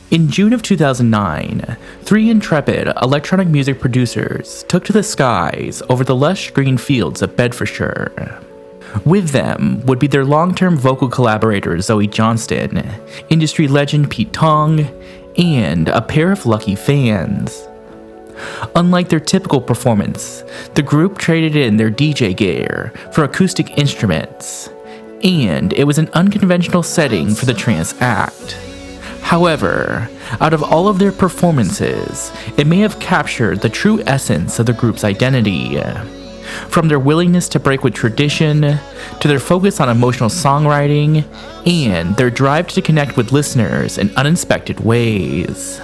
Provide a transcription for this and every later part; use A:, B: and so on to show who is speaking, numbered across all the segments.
A: In June of 2009, three intrepid electronic music producers took to the skies over the lush green fields of Bedfordshire. With them would be their long-term vocal collaborator Zoë Johnston, industry legend Pete Tong, and a pair of lucky fans. Unlike their typical performance, the group traded in their DJ gear for acoustic instruments, and it was an unconventional setting for the trance act. However, out of all of their performances, it may have captured the true essence of the group's identity. From their willingness to break with tradition, to their focus on emotional songwriting, and their drive to connect with listeners in unexpected ways.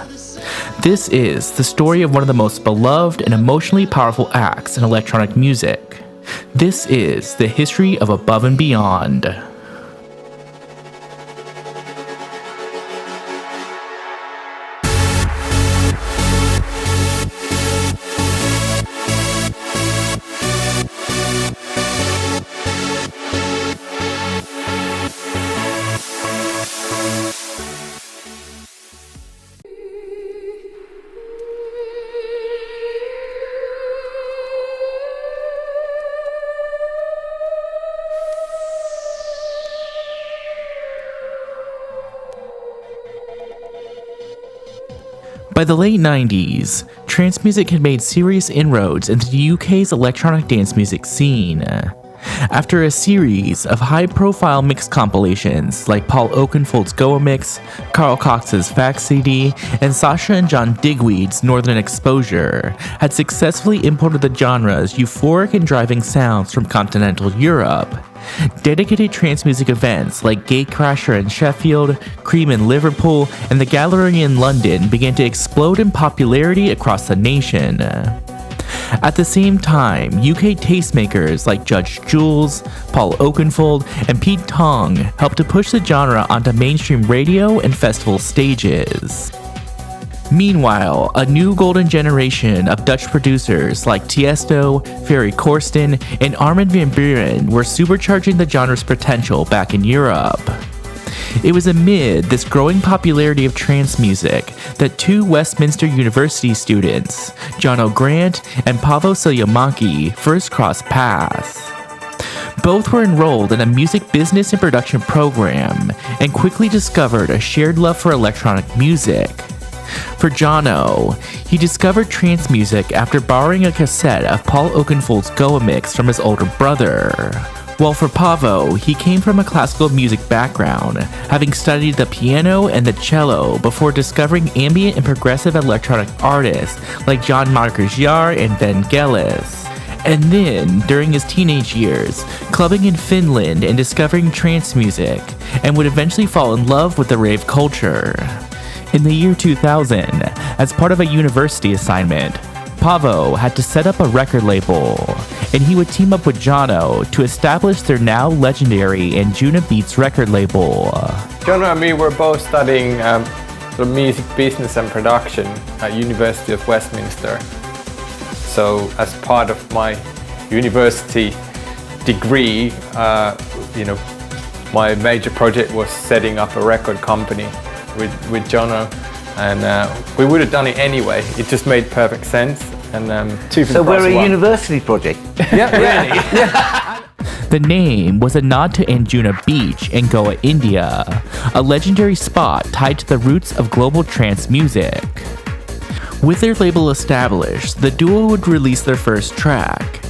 A: This is the story of one of the most beloved and emotionally powerful acts in electronic music. This is the history of Above and Beyond. By the late 90s, trance music had made serious inroads into the UK's electronic dance music scene. After a series of high-profile mix compilations like Paul Oakenfold's Goa Mix, Carl Cox's Fax CD, and Sasha and John Digweed's Northern Exposure had successfully imported the genre's euphoric and driving sounds from continental Europe, dedicated trance music events like Gatecrasher in Sheffield, Cream in Liverpool, and the Gallery in London began to explode in popularity across the nation. At the same time, UK tastemakers like Judge Jules, Paul Oakenfold, and Pete Tong helped to push the genre onto mainstream radio and festival stages. Meanwhile, a new golden generation of Dutch producers like Tiesto, Ferry Corsten, and Armin van Buuren were supercharging the genre's potential back in Europe. It was amid this growing popularity of trance music that two Westminster University students, Jono Grant and Paavo Siljamäki, first crossed paths. Both were enrolled in a music business and production program and quickly discovered a shared love for electronic music. For Jono, he discovered trance music after borrowing a cassette of Paul Oakenfold's Goa Mix from his older brother. While for Paavo, he came from a classical music background, having studied the piano and the cello before discovering ambient and progressive electronic artists like John Marcus Jaar and Vangelis. And then, during his teenage years, clubbing in Finland and discovering trance music, and would eventually fall in love with the rave culture. In the year 2000, as part of a university assignment, Paavo had to set up a record label, and he would team up with Jono to establish their now legendary Anjunabeats record label.
B: Jono and me were both studying sort of music business and production at University of Westminster. So as part of my university degree, my major project was setting up a record company with Jono, and we would have done it anyway. It just made perfect sense. And
C: so we're a university project.
B: Yeah, really. Yeah.
A: The name was a nod to Anjuna Beach in Goa, India, a legendary spot tied to the roots of global trance music. With their label established, the duo would release their first track,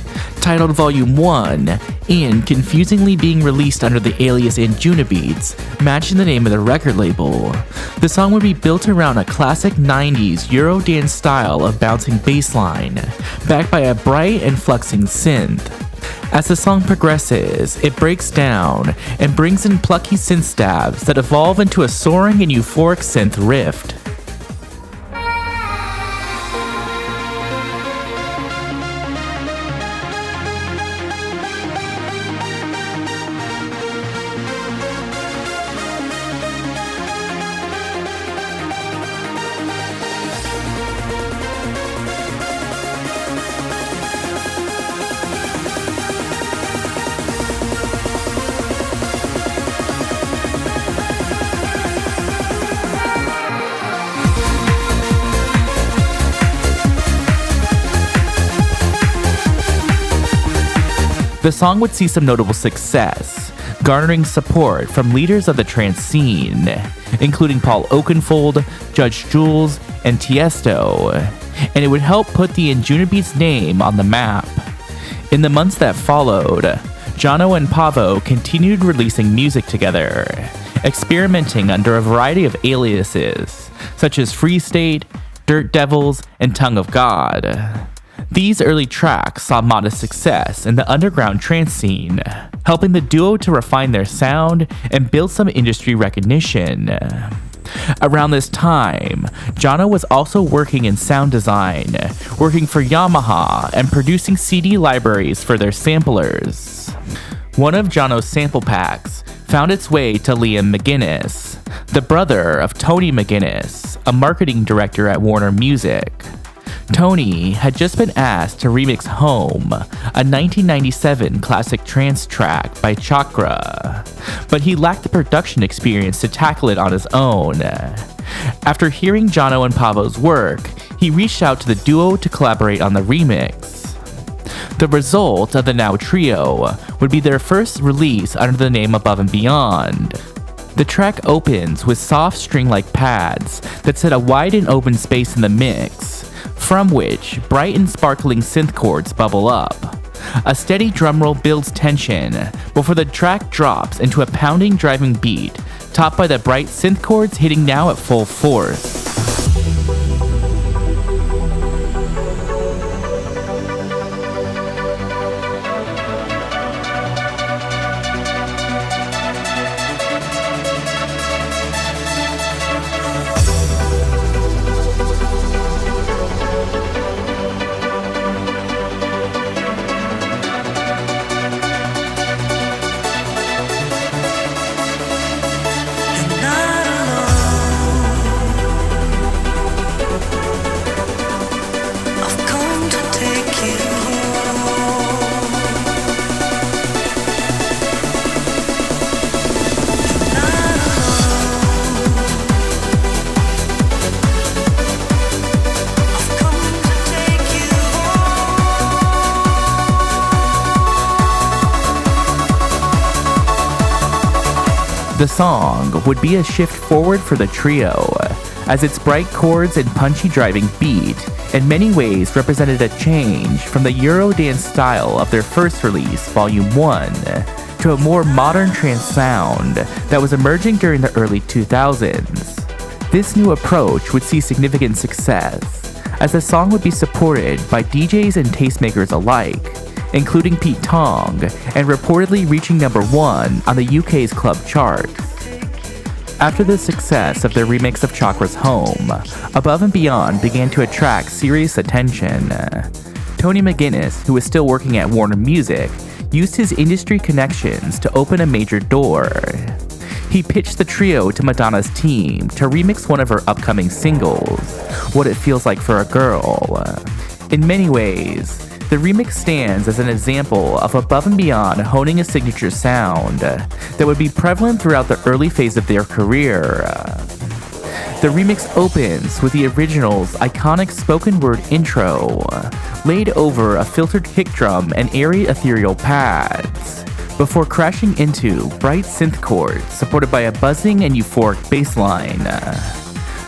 A: titled Volume 1, and confusingly being released under the alias Anjunabeats, matching the name of the record label. The song would be built around a classic 90s Eurodance style of bouncing bass line, backed by a bright and fluxing synth. As the song progresses, it breaks down and brings in plucky synth stabs that evolve into a soaring and euphoric synth riff. The song would see some notable success, garnering support from leaders of the trance scene, including Paul Oakenfold, Judge Jules, and Tiesto, and it would help put the Anjunabeats name on the map. In the months that followed, Jono and Pavo continued releasing music together, experimenting under a variety of aliases, such as Free State, Dirt Devils, and Tongue of God. These early tracks saw modest success in the underground trance scene, helping the duo to refine their sound and build some industry recognition. Around this time, Jono was also working in sound design, working for Yamaha and producing CD libraries for their samplers. One of Jono's sample packs found its way to Liam McGuinness, the brother of Tony McGuinness, a marketing director at Warner Music. Tony had just been asked to remix Home, a 1997 classic trance track by Chakra, but he lacked the production experience to tackle it on his own. After hearing Jono and Pavo's work, he reached out to the duo to collaborate on the remix. The result of the now trio would be their first release under the name Above and Beyond. The track opens with soft string-like pads that set a wide and open space in the mix, from which bright and sparkling synth chords bubble up. A steady drum roll builds tension before the track drops into a pounding driving beat, topped by the bright synth chords hitting now at full force. The song would be a shift forward for the trio, as its bright chords and punchy driving beat in many ways represented a change from the Eurodance style of their first release, Volume 1, to a more modern trance sound that was emerging during the early 2000s. This new approach would see significant success, as the song would be supported by DJs and tastemakers alike, including Pete Tong, and reportedly reaching number 1 on the UK's club chart. After the success of their remix of Chakra's Home, Above and Beyond began to attract serious attention. Tony McGuinness, who was still working at Warner Music, used his industry connections to open a major door. He pitched the trio to Madonna's team to remix one of her upcoming singles, What It Feels Like for a Girl. In many ways, the remix stands as an example of Above and Beyond honing a signature sound that would be prevalent throughout the early phase of their career. The remix opens with the original's iconic spoken word intro, laid over a filtered kick drum and airy ethereal pads, before crashing into bright synth chords supported by a buzzing and euphoric bass line.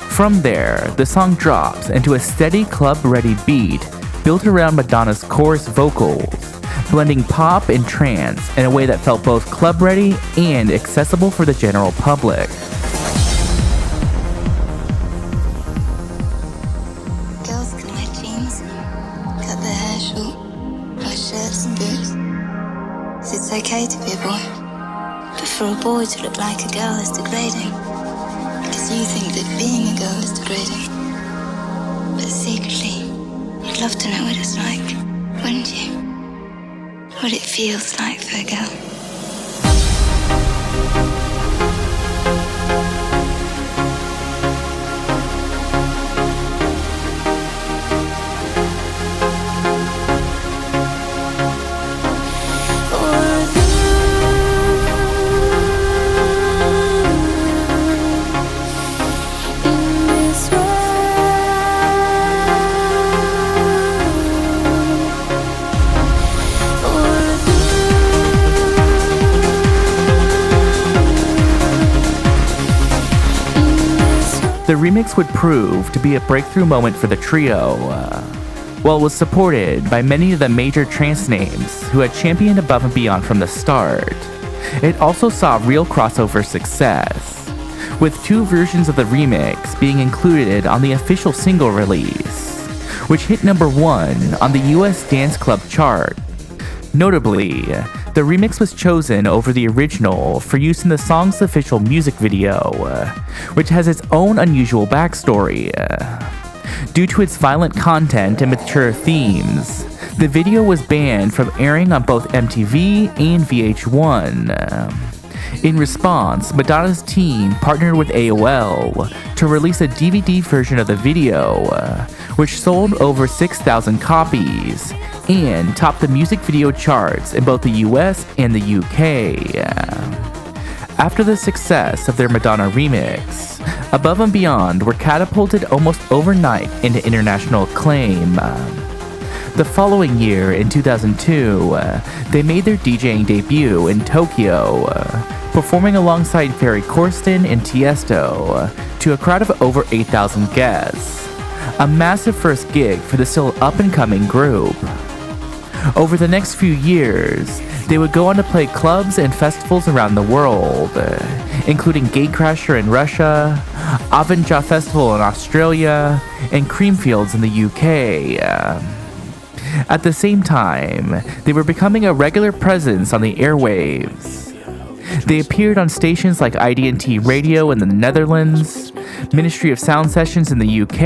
A: From there, the song drops into a steady club-ready beat built around Madonna's chorus vocals, blending pop and trance in a way that felt both club-ready and accessible for the general public.
D: Girls can wear jeans, cut their hair short, wear shirts and boots. 'Cause it's okay to be a boy, but for a boy to look like a girl is degrading. Because you think that being a girl is degrading. But secretly, you'd love to know what it's like, wouldn't you? What it feels like for a girl.
E: For
A: The remix would prove to be a breakthrough moment for the trio, while it was supported by many of the major trance names who had championed Above and Beyond from the start. It also saw real crossover success, with 2 versions of the remix being included on the official single release, which hit number 1 on the US dance club chart. Notably, the remix was chosen over the original for use in the song's official music video, which has its own unusual backstory. Due to its violent content and mature themes, the video was banned from airing on both MTV and VH1. In response, Madonna's team partnered with AOL to release a DVD version of the video, which sold over 6,000 copies and topped the music video charts in both the US and the UK. After the success of their Madonna remix, Above and Beyond were catapulted almost overnight into international acclaim. The following year, in 2002, they made their DJing debut in Tokyo, performing alongside Ferry Corsten and Tiesto to a crowd of over 8,000 guests, a massive first gig for the still up-and-coming group. Over the next few years, they would go on to play clubs and festivals around the world, including Gatecrasher in Russia, Avanja Festival in Australia, and Creamfields in the UK. At the same time, they were becoming a regular presence on the airwaves. They appeared on stations like IDT Radio in the Netherlands, Ministry of Sound Sessions in the UK,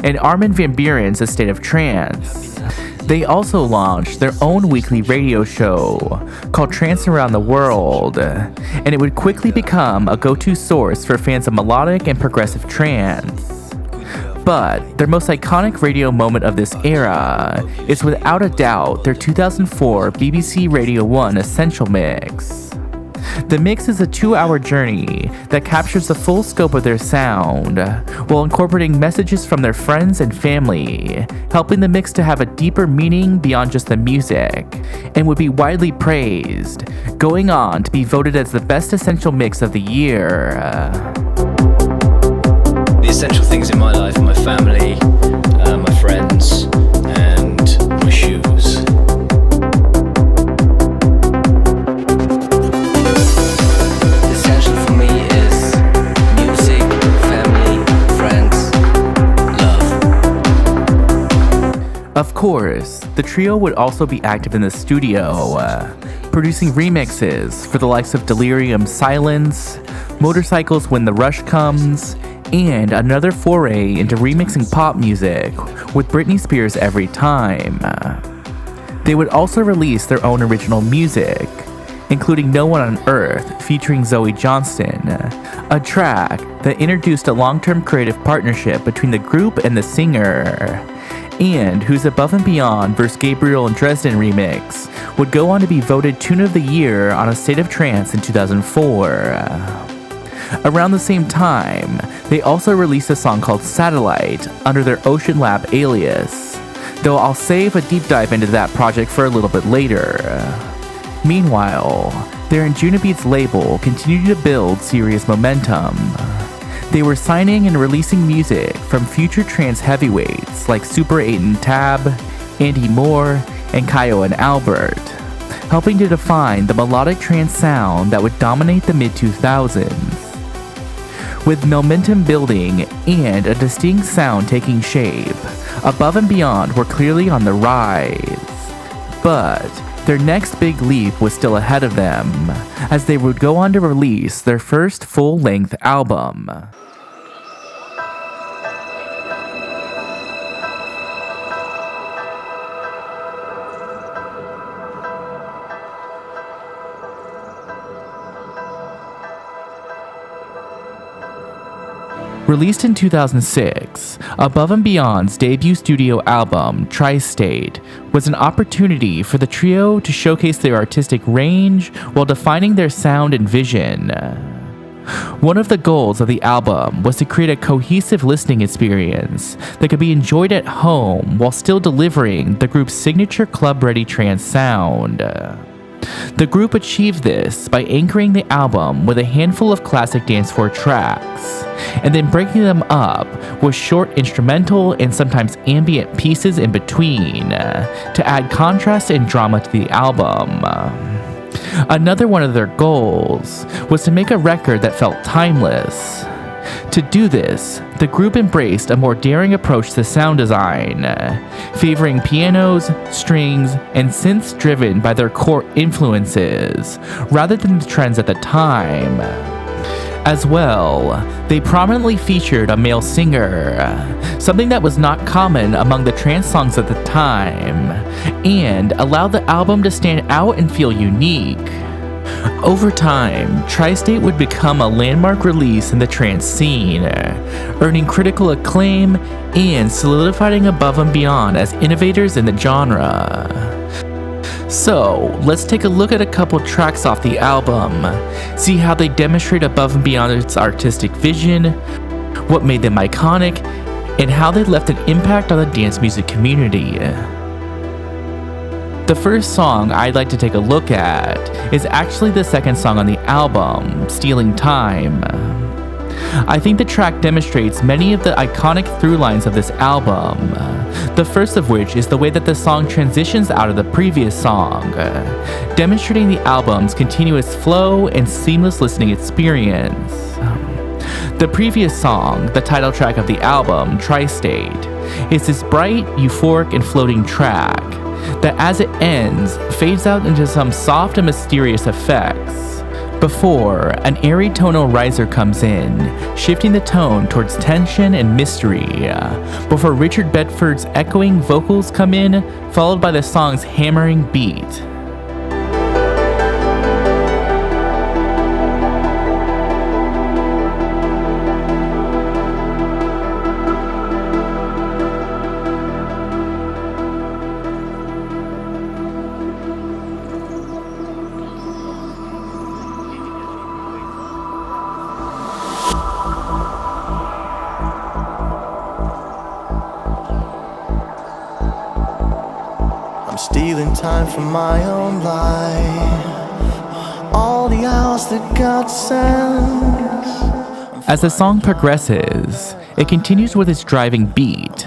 A: and Armin van Buuren's A State of Trance. They also launched their own weekly radio show called Trance Around the World, and it would quickly become a go-to source for fans of melodic and progressive trance. But their most iconic radio moment of this era is without a doubt their 2004 BBC Radio 1 Essential Mix. The mix is a 2-hour journey that captures the full scope of their sound, while incorporating messages from their friends and family, helping the mix to have a deeper meaning beyond just the music, and would be widely praised, going on to be voted as the best essential mix of the year.
E: The essential things in my life are my family, my friends, and my shoes.
A: Of course, the trio would also be active in the studio, producing remixes for the likes of Delirium Silence, Motorcycles When the Rush Comes, and another foray into remixing pop music with Britney Spears' Every Time. They would also release their own original music, including No One on Earth featuring Zoë Johnston, a track that introduced a long-term creative partnership between the group and the singer, and whose Above and Beyond vs. Gabriel and Dresden remix would go on to be voted Tune of the Year on A State of Trance in 2004. Around the same time, they also released a song called Satellite under their OceanLab alias, though I'll save a deep dive into that project for a little bit later. Meanwhile, their Anjunabeats label continued to build serious momentum. They were signing and releasing music from future trance heavyweights like Super 8 and Tab, Andy Moore, and Kaio and Albert, helping to define the melodic trance sound that would dominate the mid-2000s. With momentum building and a distinct sound taking shape, Above and Beyond were clearly on the rise. But their next big leap was still ahead of them, as they would go on to release their first full-length album. Released in 2006, Above and Beyond's debut studio album, Tri-State, was an opportunity for the trio to showcase their artistic range while defining their sound and vision. One of the goals of the album was to create a cohesive listening experience that could be enjoyed at home while still delivering the group's signature club-ready trance sound. The group achieved this by anchoring the album with a handful of classic dance floor tracks, and then breaking them up with short instrumental and sometimes ambient pieces in between to add contrast and drama to the album. Another one of their goals was to make a record that felt timeless. To do this, the group embraced a more daring approach to sound design, favoring pianos, strings, and synths driven by their core influences, rather than the trends at the time. As well, they prominently featured a male singer, something that was not common among the trance songs at the time, and allowed the album to stand out and feel unique. Over time, Tri-State would become a landmark release in the trance scene, earning critical acclaim and solidifying above and beyond as innovators in the genre. So, let's take a look at a couple tracks off the album, see how they demonstrate above and beyond its artistic vision, what made them iconic, and how they left an impact on the dance music community. The first song I'd like to take a look at is actually the second song on the album, Stealing Time. I think the track demonstrates many of the iconic through lines of this album, the first of which is the way that the song transitions out of the previous song, demonstrating the album's continuous flow and seamless listening experience. The previous song, the title track of the album, Tri-State, is this bright, euphoric, and floating track that as it ends, fades out into some soft and mysterious effects, before an airy tonal riser comes in, shifting the tone towards tension and mystery, before Richard Bedford's echoing vocals come in, followed by the song's hammering beat.
F: Stealing time from my own life, all the hours that God sends.
A: As the song progresses, it continues with its driving beat,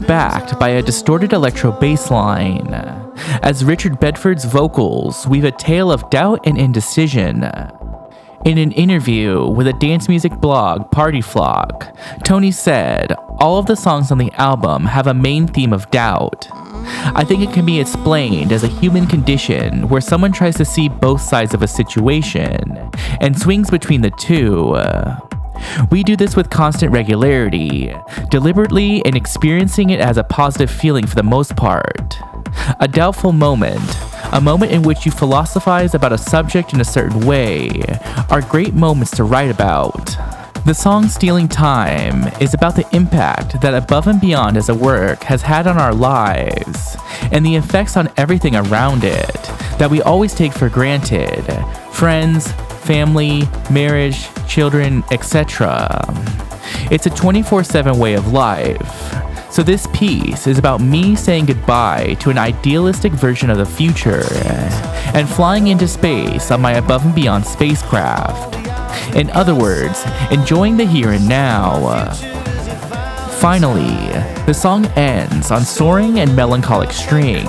A: backed by a distorted electro bass line, as Richard Bedford's vocals weave a tale of doubt and indecision. In an interview with a dance music blog, Party Flock, Tony said, "All of the songs on the album have a main theme of doubt. I think it can be explained as a human condition where someone tries to see both sides of a situation and swings between the two. We do this with constant regularity, deliberately and experiencing it as a positive feeling for the most part. A doubtful moment, a moment in which you philosophize about a subject in a certain way, are great moments to write about." The song Stealing Time is about the impact that Above and Beyond as a work has had on our lives, and the effects on everything around it that we always take for granted: friends, family, marriage, children, etc. It's a 24/7 way of life. So this piece is about me saying goodbye to an idealistic version of the future and flying into space on my Above and Beyond spacecraft. In other words, enjoying the here and now. Finally, the song ends on soaring and melancholic strings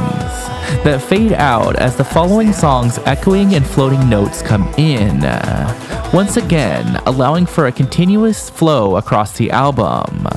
A: that fade out as the following song's echoing and floating notes come in, once again allowing for a continuous flow across the album.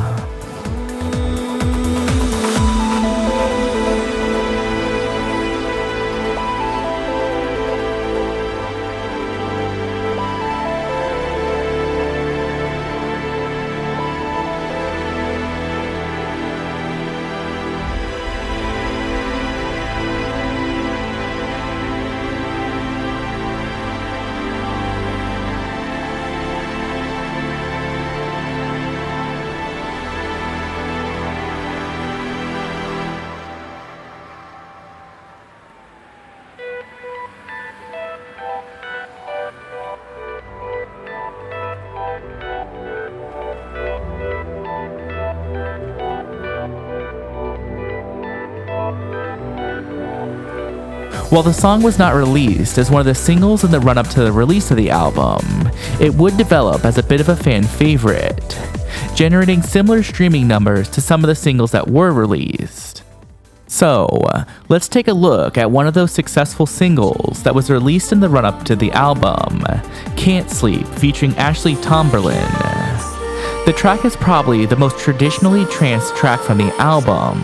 A: While the song was not released as one of the singles in the run-up to the release of the album, it would develop as a bit of a fan favorite, generating similar streaming numbers to some of the singles that were released. So, let's take a look at one of those successful singles that was released in the run-up to the album, Can't Sleep, featuring Ashley Tomberlin. The track is probably the most traditionally trance track from the album,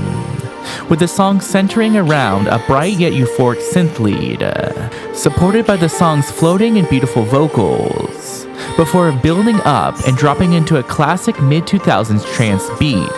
A: with the song centering around a bright yet euphoric synth lead, supported by the song's floating and beautiful vocals, before building up and dropping into a classic mid-2000s trance beat.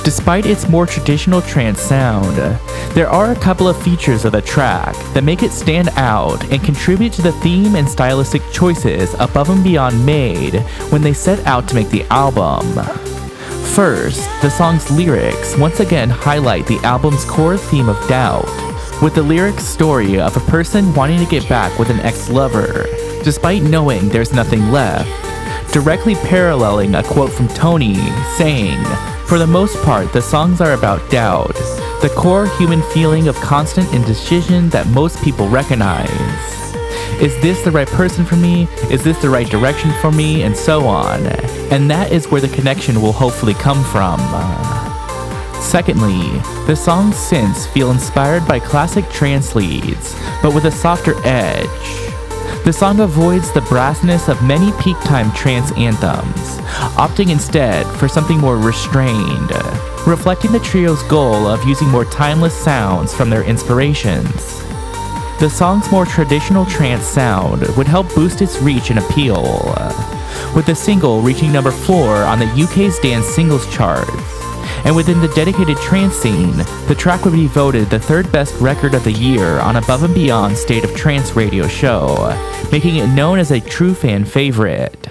A: Despite its more traditional trance sound, there are a couple of features of the track that make it stand out and contribute to the theme and stylistic choices Above and Beyond made when they set out to make the album. First, the song's lyrics once again highlight the album's core theme of doubt, with the lyrics' story of a person wanting to get back with an ex-lover, despite knowing there's nothing left, directly paralleling a quote from Tony saying, "For the most part, the songs are about doubt, the core human feeling of constant indecision that most people recognize. Is this the right person for me? Is this the right direction for me?" and so on. And that is where the connection will hopefully come from. Secondly, the song's synths feel inspired by classic trance leads, but with a softer edge. The song avoids the brassness of many peak-time trance anthems, opting instead for something more restrained, reflecting the trio's goal of using more timeless sounds from their inspirations. The song's more traditional trance sound would help boost its reach and appeal, with the single reaching number 4 on the UK's dance singles charts. And within the dedicated trance scene, the track would be voted the 3rd best record of the year on Above and Beyond's State of Trance radio show, making it known as a true fan favorite.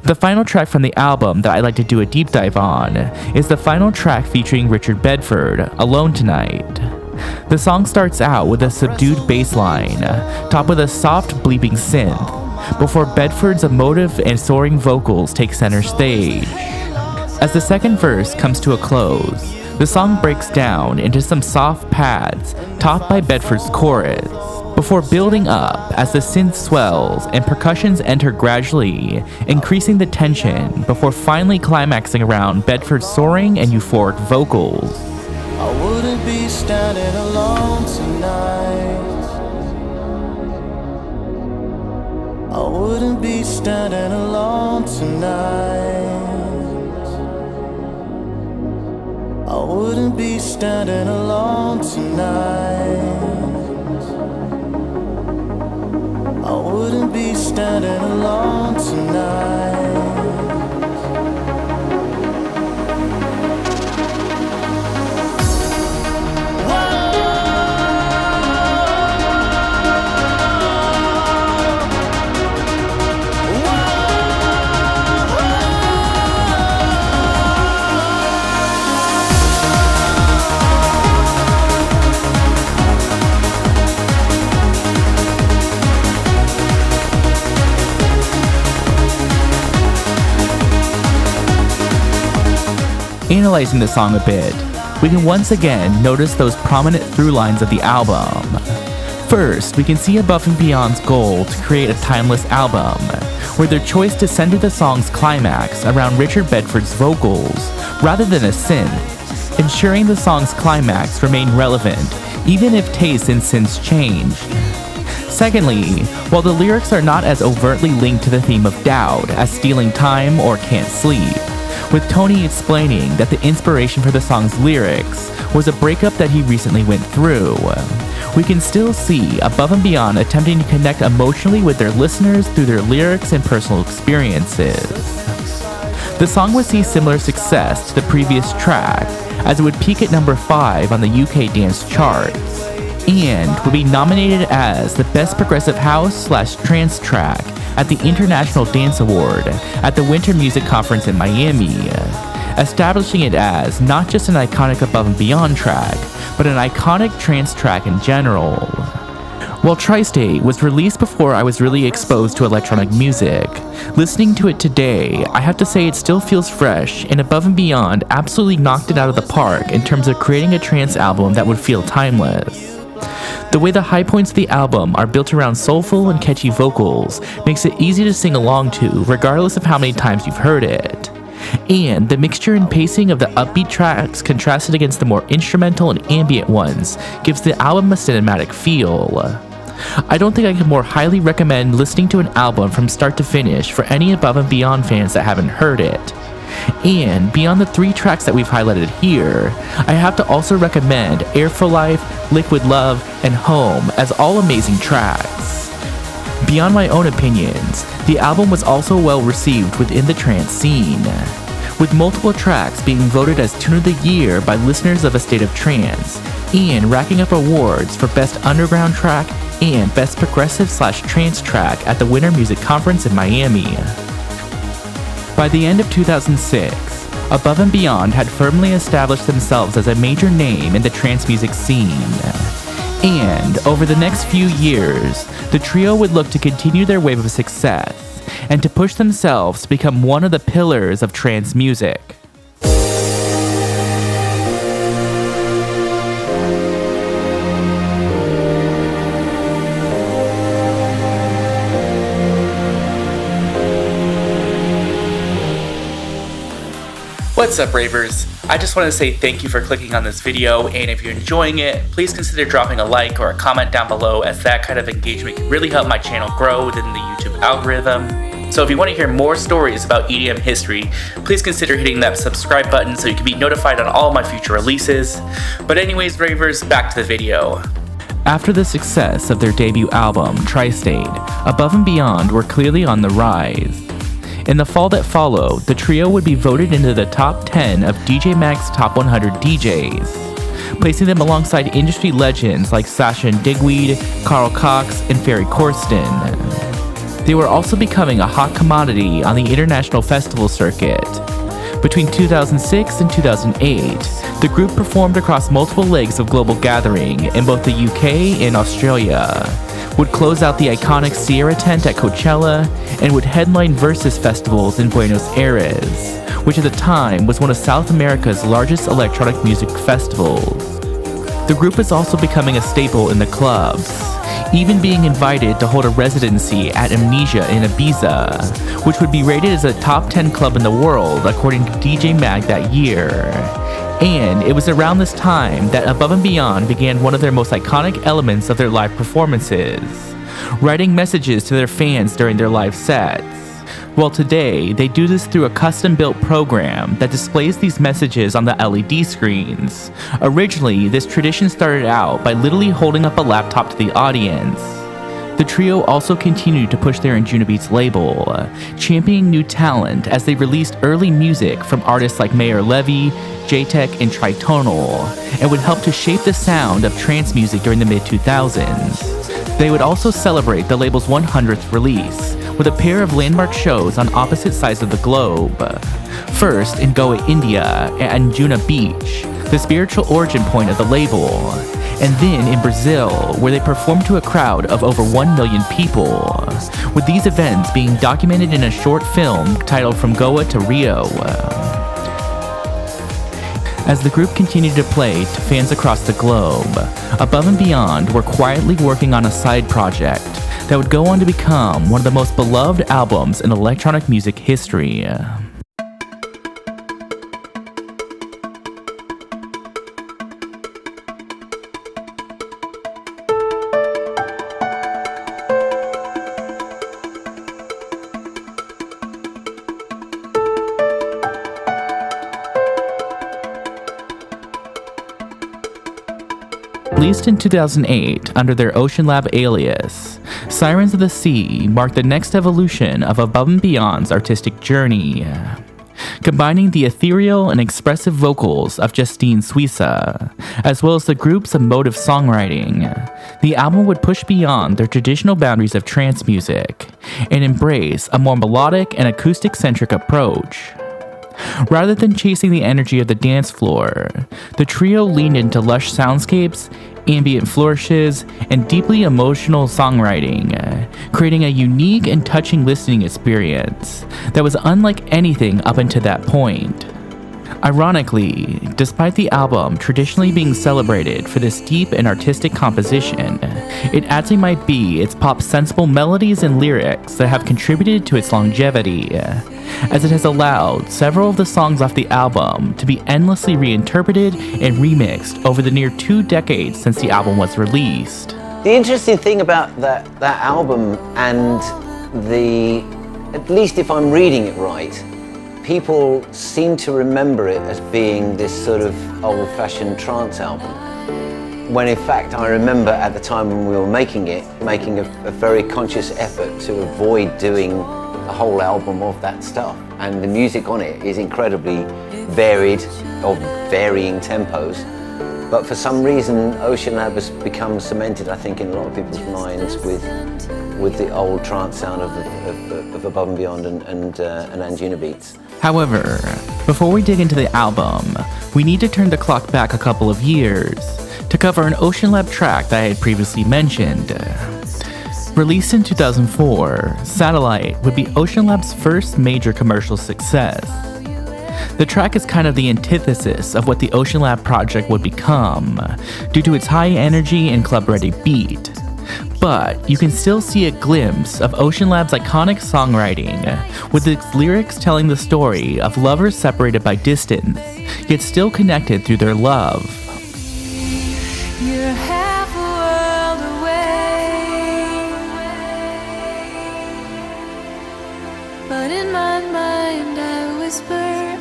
A: The final track from the album that I'd like to do a deep dive on is the final track featuring Richard Bedford, Alone Tonight. The song starts out with a subdued bass line, topped with a soft bleeping synth, before Bedford's emotive and soaring vocals take center stage. As the second verse comes to a close, the song breaks down into some soft pads topped by Bedford's chorus, before building up as the synth swells and percussions enter gradually, increasing the tension before finally climaxing around Bedford's soaring and euphoric vocals.
F: I wouldn't be standing alone tonight. I wouldn't be standing alone tonight. I wouldn't be standing alone tonight. I wouldn't be standing alone tonight.
A: Analyzing the song a bit, we can once again notice those prominent through lines of the album. First, we can see Above and Beyond's goal to create a timeless album, where their choice to center the song's climax around Richard Bedford's vocals rather than a synth, ensuring the song's climax remained relevant even if tastes in synths changed. Secondly, while the lyrics are not as overtly linked to the theme of doubt as Stealing Time or Can't Sleep, with Tony explaining that the inspiration for the song's lyrics was a breakup that he recently went through, we can still see Above and Beyond attempting to connect emotionally with their listeners through their lyrics and personal experiences. The song would see similar success to the previous track, as it would peak at number 5 on the UK dance charts, and would be nominated as the Best Progressive House/Trance Track at the International Dance Award at the Winter Music Conference in Miami, establishing it as not just an iconic Above and Beyond track, but an iconic trance track in general. While Tri-State was released before I was really exposed to electronic music, listening to it today, I have to say it still feels fresh, and Above and Beyond absolutely knocked it out of the park in terms of creating a trance album that would feel timeless. The way the high points of the album are built around soulful and catchy vocals makes it easy to sing along to regardless of how many times you've heard it. And the mixture and pacing of the upbeat tracks contrasted against the more instrumental and ambient ones gives the album a cinematic feel. I don't think I could more highly recommend listening to an album from start to finish for any Above and Beyond fans that haven't heard it. And beyond the 3 tracks that we've highlighted here, I have to also recommend Air for Life, Liquid Love, and Home as all amazing tracks. Beyond my own opinions, the album was also well received within the trance scene, with multiple tracks being voted as Tune of the Year by listeners of A State of Trance, and racking up awards for Best Underground Track and Best Progressive/Trance Track at the Winter Music Conference in Miami. By the end of 2006, Above and Beyond had firmly established themselves as a major name in the trance music scene. And over the next few years, the trio would look to continue their wave of success and to push themselves to become one of the pillars of trance music. What's up, ravers? I just want to say thank you for clicking on this video, and if you're enjoying it, please consider dropping a like or a comment down below, as that kind of engagement can really help my channel grow within the YouTube algorithm. So if you want to hear more stories about EDM history, please consider hitting that subscribe button so you can be notified on all my future releases. But anyways, ravers, back to the video. After the success of their debut album, Tri-State, Above and Beyond were clearly on the rise. In the fall that followed, the trio would be voted into the top 10 of DJ Mag's Top 100 DJs, placing them alongside industry legends like Sasha and Digweed, Carl Cox, and Ferry Corsten. They were also becoming a hot commodity on the international festival circuit. Between 2006 and 2008, the group performed across multiple legs of global gathering in both the UK and Australia, would close out the iconic Sierra tent at Coachella, and would headline Versus festivals in Buenos Aires, which at the time was one of South America's largest electronic music festivals. The group is also becoming a staple in the clubs, even being invited to hold a residency at Amnesia in Ibiza, which would be rated as a top 10 club in the world according to DJ Mag that year. And it was around this time that Above and Beyond began one of their most iconic elements of their live performances, writing messages to their fans during their live sets. Well, today, they do this through a custom-built program that displays these messages on the LED screens. Originally, this tradition started out by literally holding up a laptop to the audience. The trio also continued to push their Anjunabeats label, championing new talent as they released early music from artists like Mayor Levy, J-Tech, and Tritonal, and would help to shape the sound of trance music during the mid-2000s. They would also celebrate the label's 100th release with a pair of landmark shows on opposite sides of the globe. First in Goa, India, at Anjunabeats, the spiritual origin point of the label, and then in Brazil, where they performed to a crowd of over 1 million people, with these events being documented in a short film titled From Goa to Rio. As the group continued to play to fans across the globe, Above and Beyond were quietly working on a side project that would go on to become one of the most beloved albums in electronic music history. Released in 2008 under their OceanLab alias, Sirens of the Sea marked the next evolution of Above and Beyond's artistic journey. Combining the ethereal and expressive vocals of Justine Suissa, as well as the group's emotive songwriting, the album would push beyond their traditional boundaries of trance music and embrace a more melodic and acoustic-centric approach. Rather than chasing the energy of the dance floor, the trio leaned into lush soundscapes, ambient flourishes, and deeply emotional songwriting, creating a unique and touching listening experience that was unlike anything up until that point. Ironically, despite the album traditionally being celebrated for this deep and artistic composition, it actually might be its pop-sensible melodies and lyrics that have contributed to its longevity, as it has allowed several of the songs off the album to be endlessly reinterpreted and remixed over the near 2 decades since the album was released.
C: The interesting thing about that album, and at least if I'm reading it right, people seem to remember it as being this sort of old-fashioned trance album, when in fact I remember at the time when we were making it, making a very conscious effort to avoid doing a whole album of that stuff. And the music on it is incredibly varied, of varying tempos. But for some reason, OceanLab has become cemented, I think, in a lot of people's minds with the old trance sound of Above and Beyond and Anjunabeats.
A: However, before we dig into the album, we need to turn the clock back a couple of years to cover an OceanLab track that I had previously mentioned. Released in 2004, Satellite would be OceanLab's first major commercial success. The track is kind of the antithesis of what the OceanLab project would become, due to its high energy and club-ready beat. But you can still see a glimpse of OceanLab's iconic songwriting, with its lyrics telling the story of lovers separated by distance, yet still connected through their love.
G: You're half a world away, but in my mind I whisper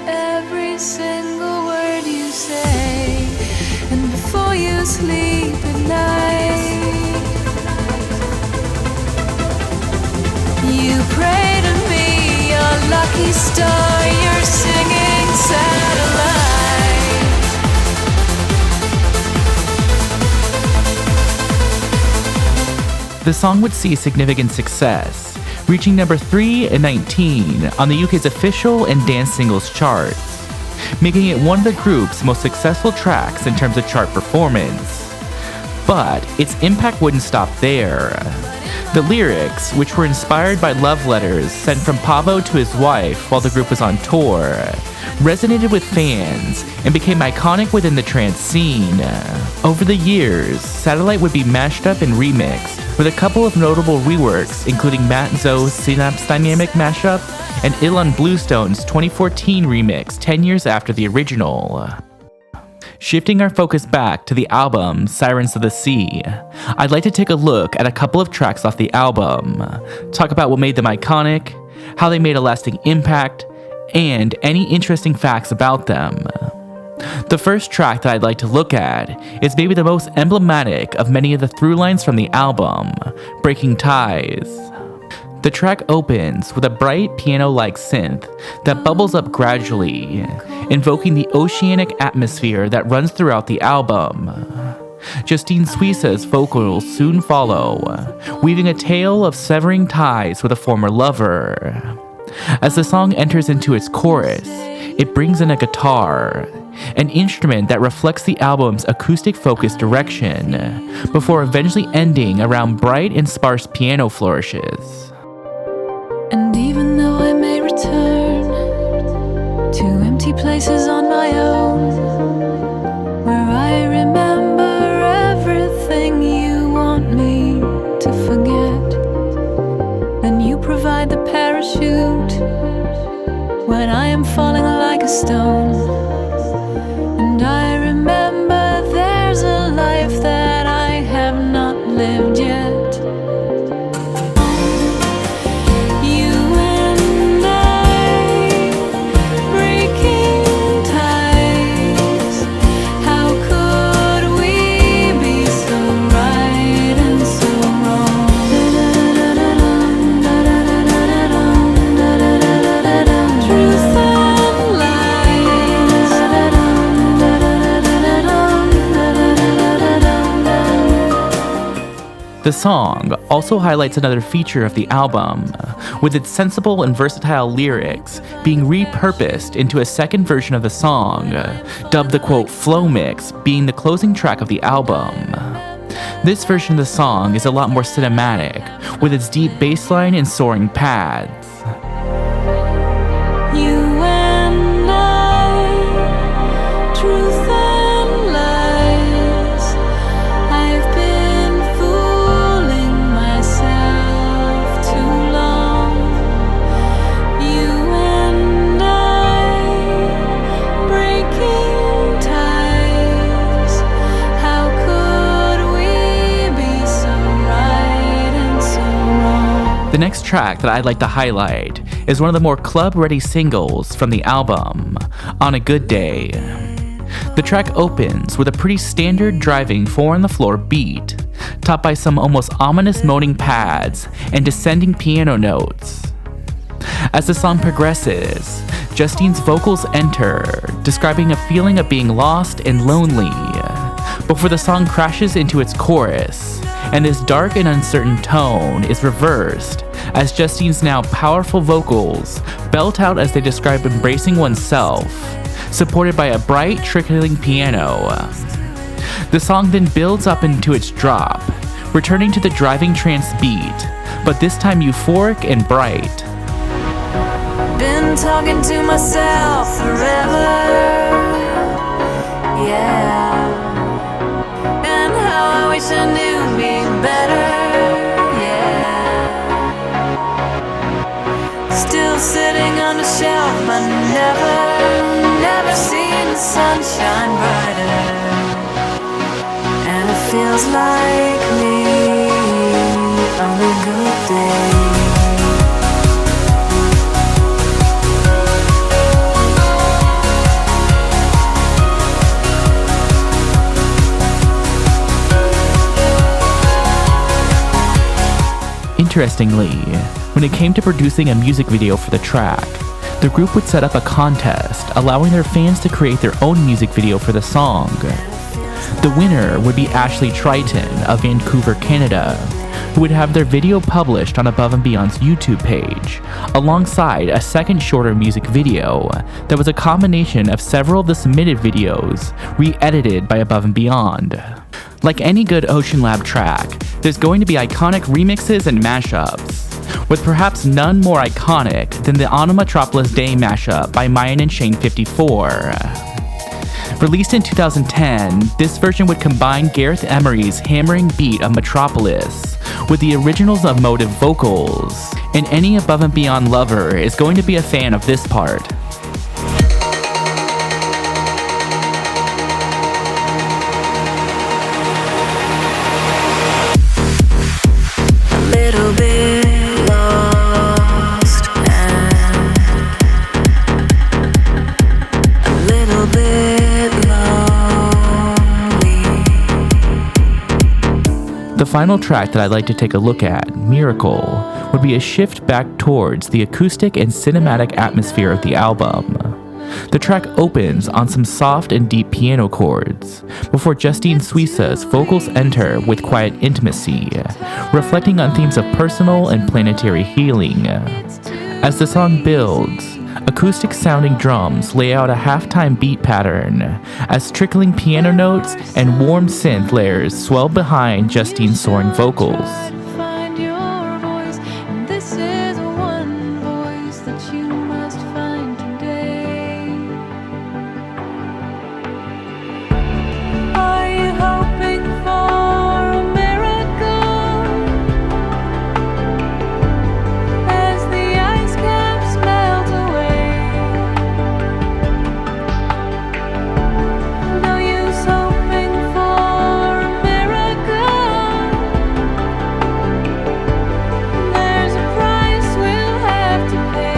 G: every single word you say, and before you sleep at night, you pray to me, your lucky star, you're singing Satellite.
A: The song would see significant success, reaching number 3 and 19 on the UK's official and dance singles charts, making it one of the group's most successful tracks in terms of chart performance. But its impact wouldn't stop there. The lyrics, which were inspired by love letters sent from Pavo to his wife while the group was on tour, resonated with fans and became iconic within the trance scene. Over the years, Satellite would be mashed up and remixed, with a couple of notable reworks including Matt and Zoe's Synapse Dynamic mashup and Ilan Bluestone's 2014 remix 10 years after the original. Shifting our focus back to the album Sirens of the Sea, I'd like to take a look at a couple of tracks off the album, talk about what made them iconic, how they made a lasting impact, and any interesting facts about them. The first track that I'd like to look at is maybe the most emblematic of many of the through lines from the album, Breaking Ties. The track opens with a bright piano-like synth that bubbles up gradually, invoking the oceanic atmosphere that runs throughout the album. Justine Suissa's vocals soon follow, weaving a tale of severing ties with a former lover. As the song enters into its chorus, it brings in a guitar, an instrument that reflects the album's acoustic-focused direction, before eventually ending around bright and sparse piano flourishes.
G: And even though I may return to empty places on my own, where I remember everything you want me to forget, then you provide the parachute when I am falling like a stone. And I remember there's a life that I have not lived yet. Breaking ties, how could we be
A: The song also highlights another feature of the album, with its sensible and versatile lyrics being repurposed into a second version of the song, dubbed the quote flow mix, being the closing track of the album. This version of the song is a lot more cinematic, with its deep bass line and soaring pads.
G: You and I, truth and lies. I've been fooling myself too long. You and I, breaking ties. How could we be so right and so wrong?
A: The next track that I'd like to highlight is one of the more club-ready singles from the album, On a Good Day. The track opens with a pretty standard driving 4-on-the-floor beat, topped by some almost ominous moaning pads and descending piano notes. As the song progresses, Justine's vocals enter, describing a feeling of being lost and lonely, before the song crashes into its chorus, and this dark and uncertain tone is reversed as Justine's now powerful vocals belt out as they describe embracing oneself, supported by a bright, trickling piano. The song then builds up into its drop, returning to the driving trance beat, but this time euphoric and bright.
G: Been talking to myself forever, yeah. And how I wish I knew me better, yeah. Still sitting on the shelf, but never seen the sunshine brighter. And it feels like me on a good day.
A: Interestingly, when it came to producing a music video for the track, the group would set up a contest allowing their fans to create their own music video for the song. The winner would be Ashley Triton of Vancouver, Canada, who would have their video published on Above and Beyond's YouTube page, alongside a second shorter music video that was a combination of several of the submitted videos re-edited by Above and Beyond. Like any good OceanLab track, there's going to be iconic remixes and mashups, with perhaps none more iconic than the On a Metropolis Day mashup by Mayan and Shane 54. Released in 2010, this version would combine Gareth Emery's hammering beat of Metropolis with the original's emotive vocals, and any Above and Beyond lover is going to be a fan of this part. The final track that I'd like to take a look at, Miracle, would be a shift back towards the acoustic and cinematic atmosphere of the album. The track opens on some soft and deep piano chords, before Justine Suissa's vocals enter with quiet intimacy, reflecting on themes of personal and planetary healing. As the song builds, acoustic sounding drums lay out a halftime beat pattern as trickling piano notes and warm synth layers swell behind Justine's soaring vocals.
G: Find your voice, and this is one voice that you must find today. Are you hoping for a miracle? As the ice caps melt away, no use hoping for a miracle. There's a price we'll have to pay.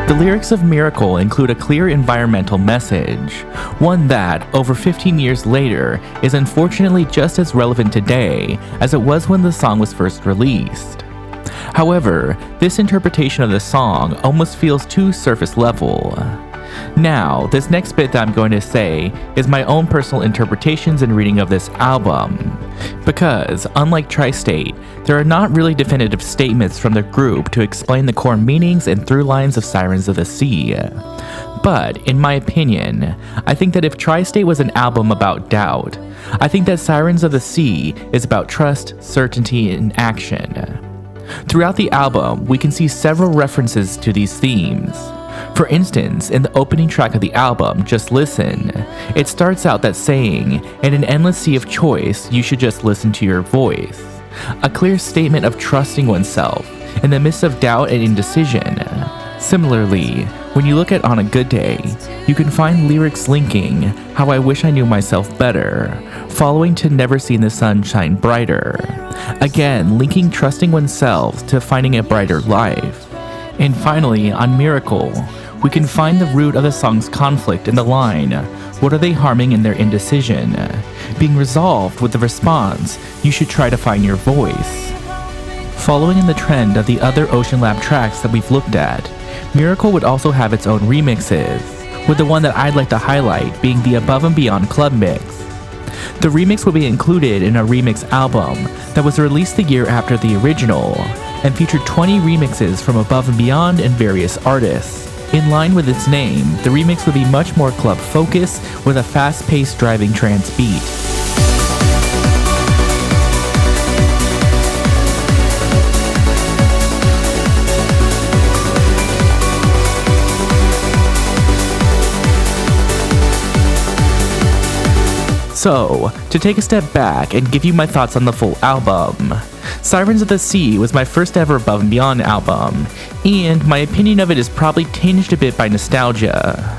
A: The lyrics of Miracle include a clear environmental message, one that, over 15 years later, is unfortunately just as relevant today as it was when the song was first released. However, this interpretation of the song almost feels too surface level. Now, this next bit that I'm going to say is my own personal interpretations and reading of this album, because, unlike Tri-State, there are not really definitive statements from the group to explain the core meanings and through lines of Sirens of the Sea. But, in my opinion, I think that if Tri-State was an album about doubt, I think that Sirens of the Sea is about trust, certainty, and action. Throughout the album, we can see several references to these themes. For instance, in the opening track of the album, Just Listen, it starts out that saying, "In an endless sea of choice, you should just listen to your voice." A clear statement of trusting oneself in the midst of doubt and indecision. Similarly, when you look at On a Good Day, you can find lyrics linking How I Wish I Knew Myself Better, following to Never Seen the Sun Shine Brighter. Again, linking trusting oneself to finding a brighter life. And finally, on Miracle, we can find the root of the song's conflict in the line, "What are they harming in their indecision?" being resolved with the response, "You should try to find your voice." Following in the trend of the other OceanLab tracks that we've looked at, Miracle would also have its own remixes, with the one that I'd like to highlight being the Above and Beyond Club Mix. The remix will be included in a remix album that was released the year after the original, and featured 20 remixes from Above and Beyond and various artists. In line with its name, the remix would be much more club focused with a fast-paced driving trance beat. So, to take a step back and give you my thoughts on the full album, Sirens of the Sea was my first ever Above and Beyond album, and my opinion of it is probably tinged a bit by nostalgia.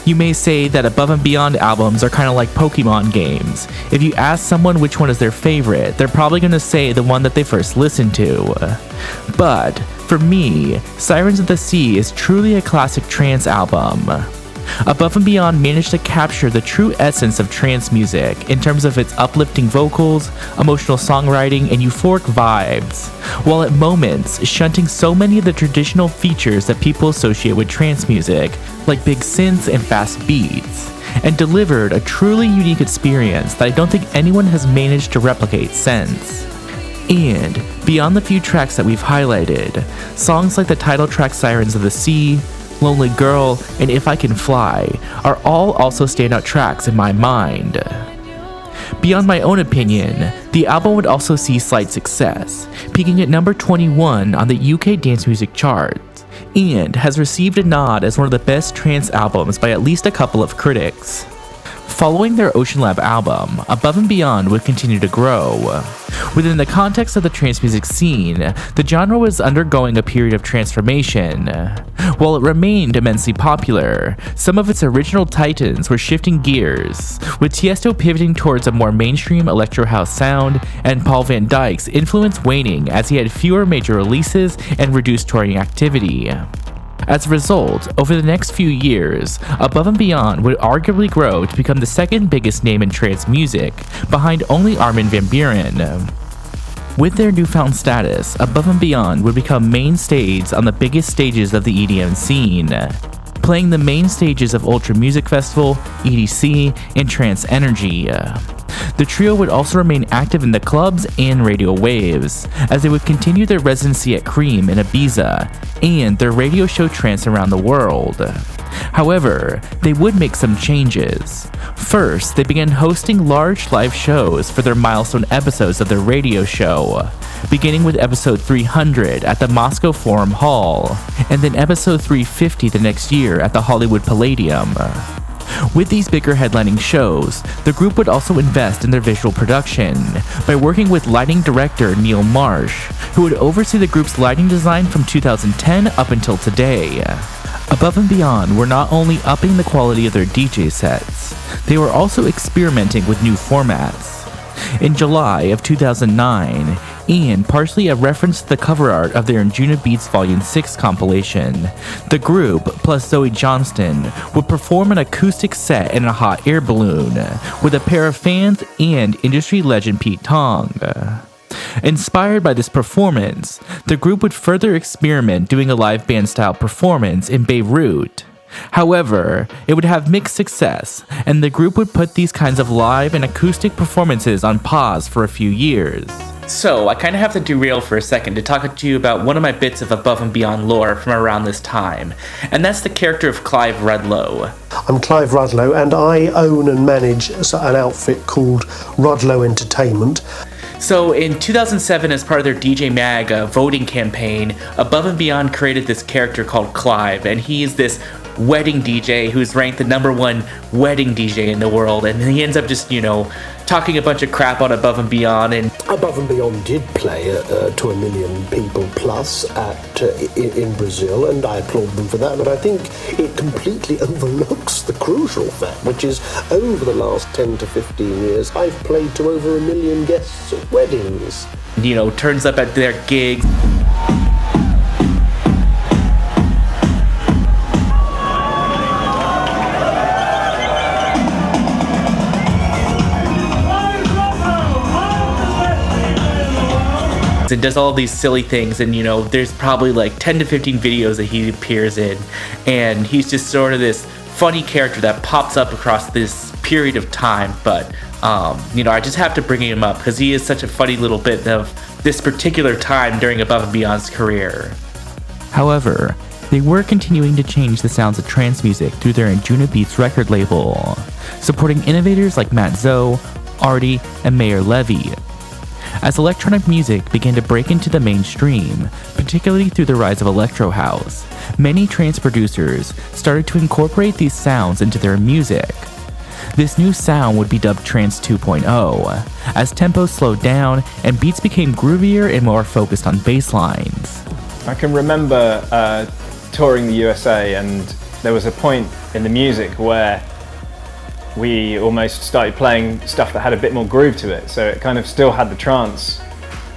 A: You may say that Above and Beyond albums are kind of like Pokemon games. If you ask someone which one is their favorite, they're probably going to say the one that they first listened to. But, for me, Sirens of the Sea is truly a classic trance album. Above and Beyond managed to capture the true essence of trance music in terms of its uplifting vocals, emotional songwriting, and euphoric vibes, while at moments shunting so many of the traditional features that people associate with trance music, like big synths and fast beats, and delivered a truly unique experience that I don't think anyone has managed to replicate since. And, beyond the few tracks that we've highlighted, songs like the title track Sirens of the Sea, Lonely Girl, and If I Can Fly are all also standout tracks in my mind. Beyond my own opinion, the album would also see slight success, peaking at number 21 on the UK dance music charts, and has received a nod as one of the best trance albums by at least a couple of critics. Following their OceanLab album, Above and Beyond would continue to grow. Within the context of the trance music scene, the genre was undergoing a period of transformation. While it remained immensely popular, some of its original titans were shifting gears, with Tiesto pivoting towards a more mainstream electro house sound, and Paul van Dyk's influence waning as he had fewer major releases and reduced touring activity. As a result, over the next few years, Above and Beyond would arguably grow to become the second biggest name in trance music, behind only Armin van Buuren. With their newfound status, Above and Beyond would become mainstays on the biggest stages of the EDM scene, playing the main stages of Ultra Music Festival, EDC, and Trance Energy. The trio would also remain active in the clubs and radio waves, as they would continue their residency at Cream in Ibiza, and their radio show Trance around the world. However, they would make some changes. First, they began hosting large live shows for their milestone episodes of their radio show, beginning with episode 300 at the Moscow Forum Hall, and then episode 350 the next year at the Hollywood Palladium. With these bigger headlining shows, the group would also invest in their visual production by working with lighting director Neil Marsh, who would oversee the group's lighting design from 2010 up until today. Above and Beyond were not only upping the quality of their DJ sets, they were also experimenting with new formats. In July of 2009, and partially a reference to the cover art of their Anjunabeats Volume 6 compilation, the group, plus Zoë Johnston, would perform an acoustic set in a hot air balloon, with a pair of fans and industry legend Pete Tong. Inspired by this performance, the group would further experiment doing a live band style performance in Beirut. However, it would have mixed success, and the group would put these kinds of live and acoustic performances on pause for a few years. So, I kind of have to derail for a second to talk to you about one of my bits of Above and Beyond lore from around this time, and that's the character of Clive Rudlow.
H: I'm Clive Rudlow, and I own and manage an outfit called Rudlow Entertainment.
A: So in 2007, as part of their DJ Mag voting campaign, Above and Beyond created this character called Clive, and he is this wedding DJ who's ranked the #1 wedding DJ in the world, and he ends up just, talking a bunch of crap on Above and Beyond. And
H: Above and Beyond did play to 1 million people plus in Brazil, and I applaud them for that, but I think it completely overlooks the crucial fact, which is over the last 10 to 15 years, I've played to over 1 million guests at weddings.
A: Turns up at their gigs. And does all these silly things, and there's probably like 10 to 15 videos that he appears in, and he's just sort of this funny character that pops up across this period of time. But I just have to bring him up because he is such a funny little bit of this particular time during Above and Beyond's career. However, they were continuing to change the sounds of trance music through their Anjunabeats record label, supporting innovators like Matt Zoe, Artie, and Mayor Levy. As electronic music began to break into the mainstream, particularly through the rise of electro house, many trance producers started to incorporate these sounds into their music. This new sound would be dubbed Trance 2.0, as tempos slowed down and beats became groovier and more focused on bass lines.
B: I can remember touring the USA, and there was a point in the music where we almost started playing stuff that had a bit more groove to it, so it kind of still had the trance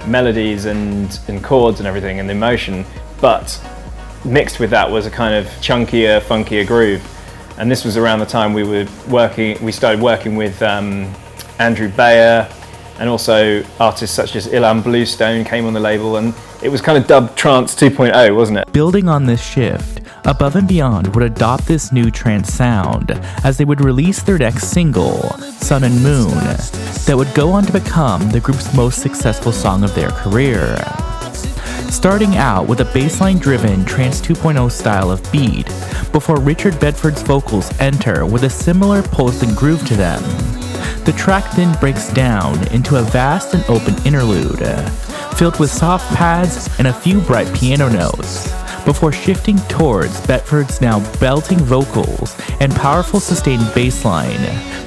B: melodies and chords and everything and the emotion, but mixed with that was a kind of chunkier, funkier groove. And this was around the time we started working with Andrew Bayer, and also artists such as Ilan Bluestone came on the label, and it was kind of dubbed Trance 2.0, wasn't it?
A: Building on this shift, Above and Beyond would adopt this new trance sound as they would release their next single, Sun and Moon, that would go on to become the group's most successful song of their career. Starting out with a bassline-driven Trance 2.0 style of beat, before Richard Bedford's vocals enter with a similar pulse and groove to them. The track then breaks down into a vast and open interlude, filled with soft pads and a few bright piano notes, before shifting towards Bedford's now belting vocals and powerful sustained bass line,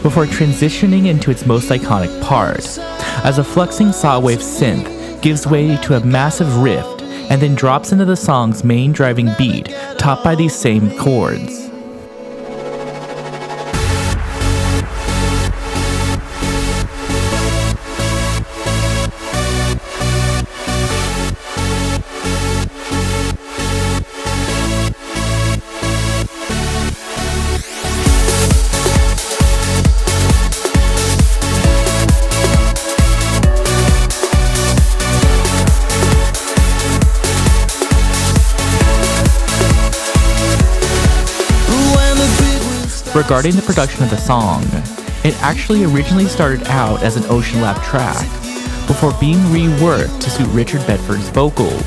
A: before transitioning into its most iconic part, as a fluxing saw wave synth gives way to a massive riff and then drops into the song's main driving beat, topped by these same chords. Regarding the production of the song, it actually originally started out as an OceanLab track, before being reworked to suit Richard Bedford's vocals.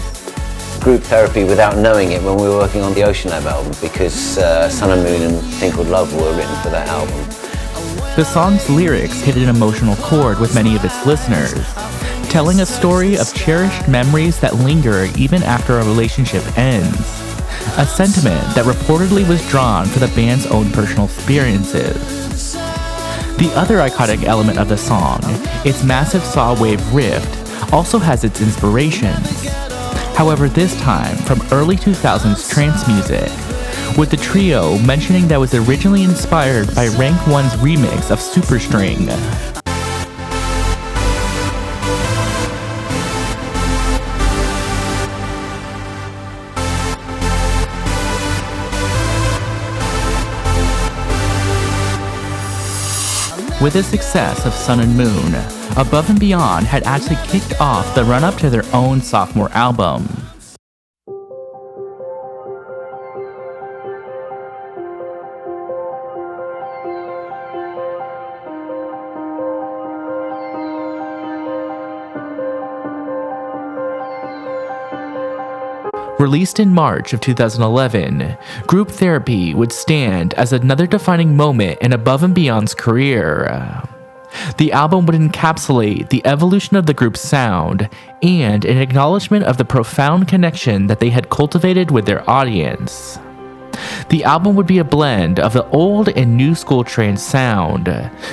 C: Group therapy without knowing it when we were working on the OceanLab album, because Sun and Moon and Thing Called Love were written for that album.
A: The song's lyrics hit an emotional chord with many of its listeners, telling a story of cherished memories that linger even after a relationship ends. A sentiment that reportedly was drawn from the band's own personal experiences. The other iconic element of the song, its massive saw wave riff, also has its inspirations. However, this time from early 2000s trance music, with the trio mentioning that was originally inspired by Rank 1's remix of Superstring. With the success of Sun and Moon, Above and Beyond had actually kicked off the run-up to their own sophomore album. Released in March of 2011, Group Therapy would stand as another defining moment in Above and Beyond's career. The album would encapsulate the evolution of the group's sound and an acknowledgement of the profound connection that they had cultivated with their audience. The album would be a blend of the old and new school trance sound,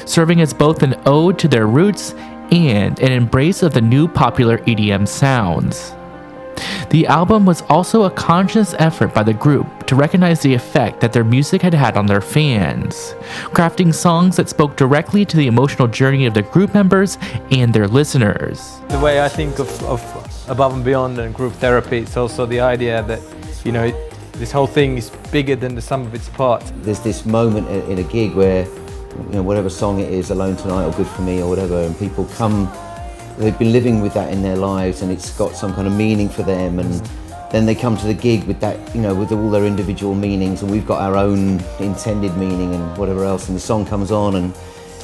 A: serving as both an ode to their roots and an embrace of the new popular EDM sounds. The album was also a conscious effort by the group to recognize the effect that their music had had on their fans, crafting songs that spoke directly to the emotional journey of the group members and their listeners.
B: The way I think of Above and Beyond and Group Therapy, it's also the idea that, you know, this whole thing is bigger than the sum of its parts.
C: There's this moment in a gig where, you know, whatever song it is, Alone Tonight or Good For Me or whatever, and people come, they've been living with that in their lives and it's got some kind of meaning for them, and then they come to the gig with that, you know, with all their individual meanings, and we've got our own intended meaning and whatever else, and the song comes on and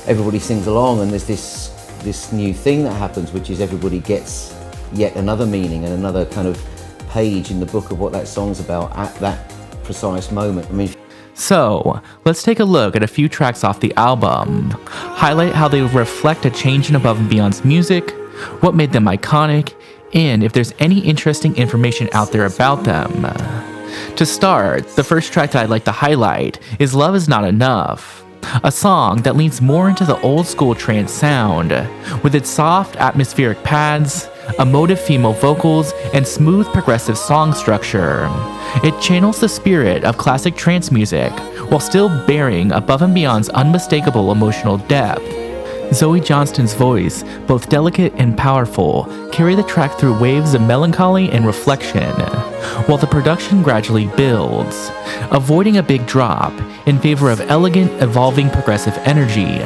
C: everybody sings along, and there's this new thing that happens, which is everybody gets yet another meaning and another kind of page in the book of what that song's about at that precise moment. I mean,
A: so, let's take a look at a few tracks off the album, highlight how they reflect a change in Above and Beyond's music, what made them iconic, and if there's any interesting information out there about them. To start, the first track that I'd like to highlight is Love Is Not Enough, a song that leans more into the old school trance sound, with its soft atmospheric pads, emotive female vocals, and smooth progressive song structure. It channels the spirit of classic trance music while still bearing Above and Beyond's unmistakable emotional depth. Zoë Johnston's voice, both delicate and powerful, carry the track through waves of melancholy and reflection, while the production gradually builds, avoiding a big drop in favor of elegant, evolving progressive energy.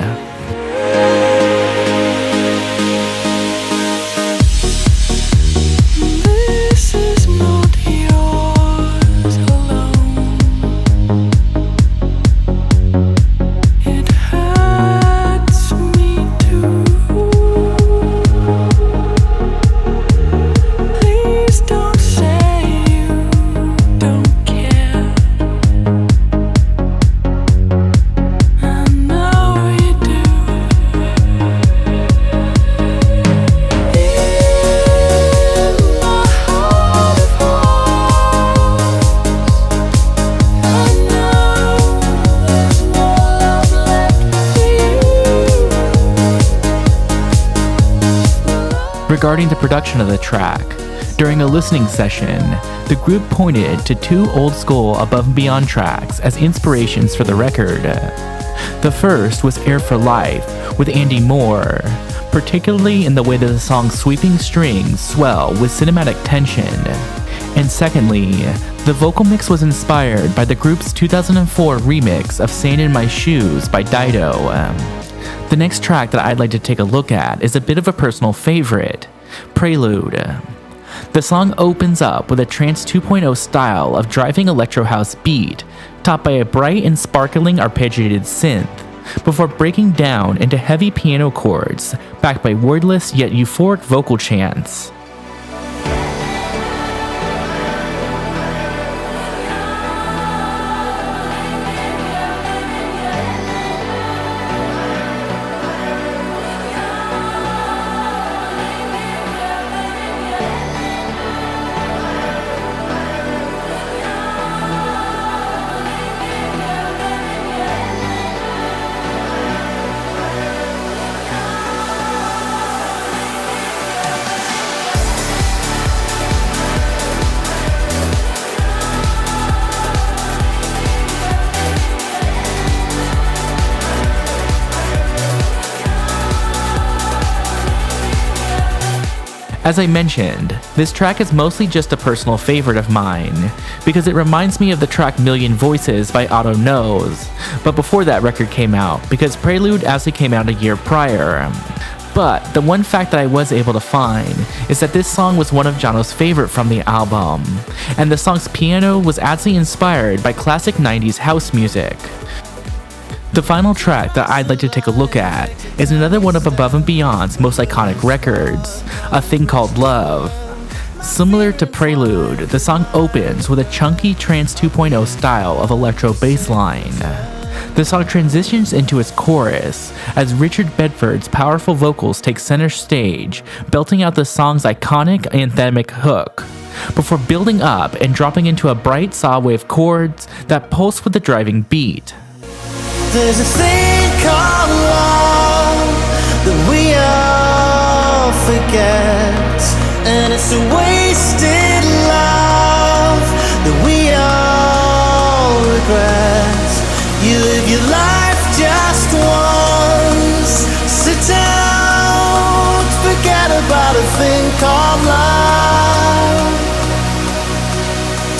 A: Regarding the production of the track, during a listening session, the group pointed to two old-school Above and Beyond tracks as inspirations for the record. The first was Air for Life with Andy Moore, particularly in the way that the song's sweeping strings swell with cinematic tension. And secondly, the vocal mix was inspired by the group's 2004 remix of Sand in My Shoes by Dido. The next track that I'd like to take a look at is a bit of a personal favorite, Prelude. The song opens up with a Trance 2.0 style of driving electro house beat, topped by a bright and sparkling arpeggiated synth, before breaking down into heavy piano chords, backed by wordless yet euphoric vocal chants. As I mentioned, this track is mostly just a personal favorite of mine, because it reminds me of the track Million Voices by Otto Knows, but before that record came out, because Prelude actually came out a year prior. But the one fact that I was able to find is that this song was one of Jono's favorite from the album, and the song's piano was actually inspired by classic 90s house music. The final track that I'd like to take a look at is another one of Above and Beyond's most iconic records, A Thing Called Love. Similar to Prelude, the song opens with a chunky Trance 2.0 style of electro bass line. The song transitions into its chorus as Richard Bedford's powerful vocals take center stage, belting out the song's iconic anthemic hook, before building up and dropping into a bright saw wave chords that pulse with the driving beat.
F: There's a thing called love that we all forget, and it's a wasted love that we all regret. You live your life just once, so don't forget about a thing called love.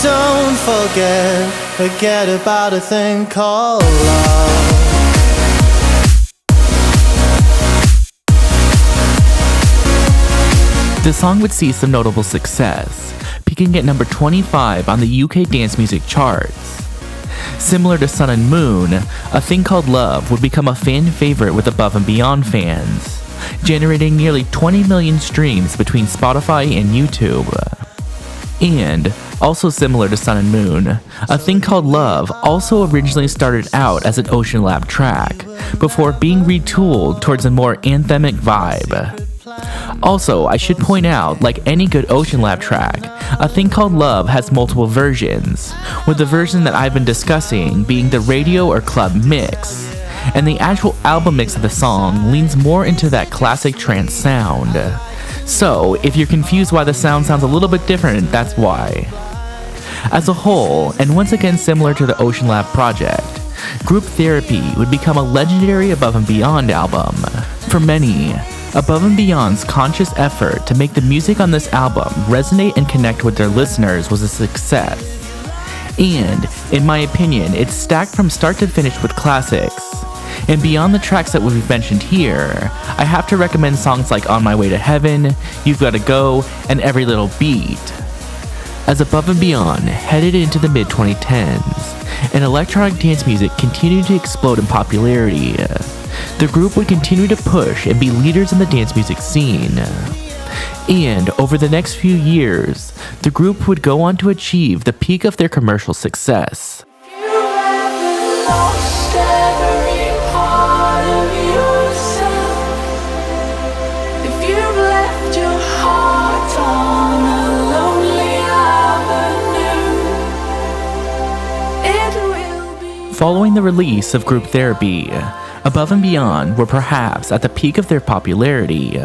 F: Don't forget about a thing called love.
A: The song would see some notable success, peaking at number 25 on the UK dance music charts. Similar to Sun and Moon, A Thing Called Love would become a fan favorite with Above and Beyond fans, generating nearly 20 million streams between Spotify and YouTube. And, also similar to Sun and Moon, A Thing Called Love also originally started out as an OceanLab track, before being retooled towards a more anthemic vibe. Also, I should point out, like any good OceanLab track, A Thing Called Love has multiple versions, with the version that I've been discussing being the radio or club mix, and the actual album mix of the song leans more into that classic trance sound. So, if you're confused why the sound sounds a little bit different, that's why. As a whole, and once again similar to the OceanLab project, Group Therapy would become a legendary Above and Beyond album. For many, Above and Beyond's conscious effort to make the music on this album resonate and connect with their listeners was a success. And, in my opinion, it's stacked from start to finish with classics. And beyond the tracks that we've mentioned here, I have to recommend songs like On My Way to Heaven, You've Gotta Go, and Every Little Beat. As Above and Beyond headed into the mid-2010s, and electronic dance music continued to explode in popularity, the group would continue to push and be leaders in the dance music scene. And over the next few years, the group would go on to achieve the peak of their commercial success. Following the release of Group Therapy, Above and Beyond were perhaps at the peak of their popularity.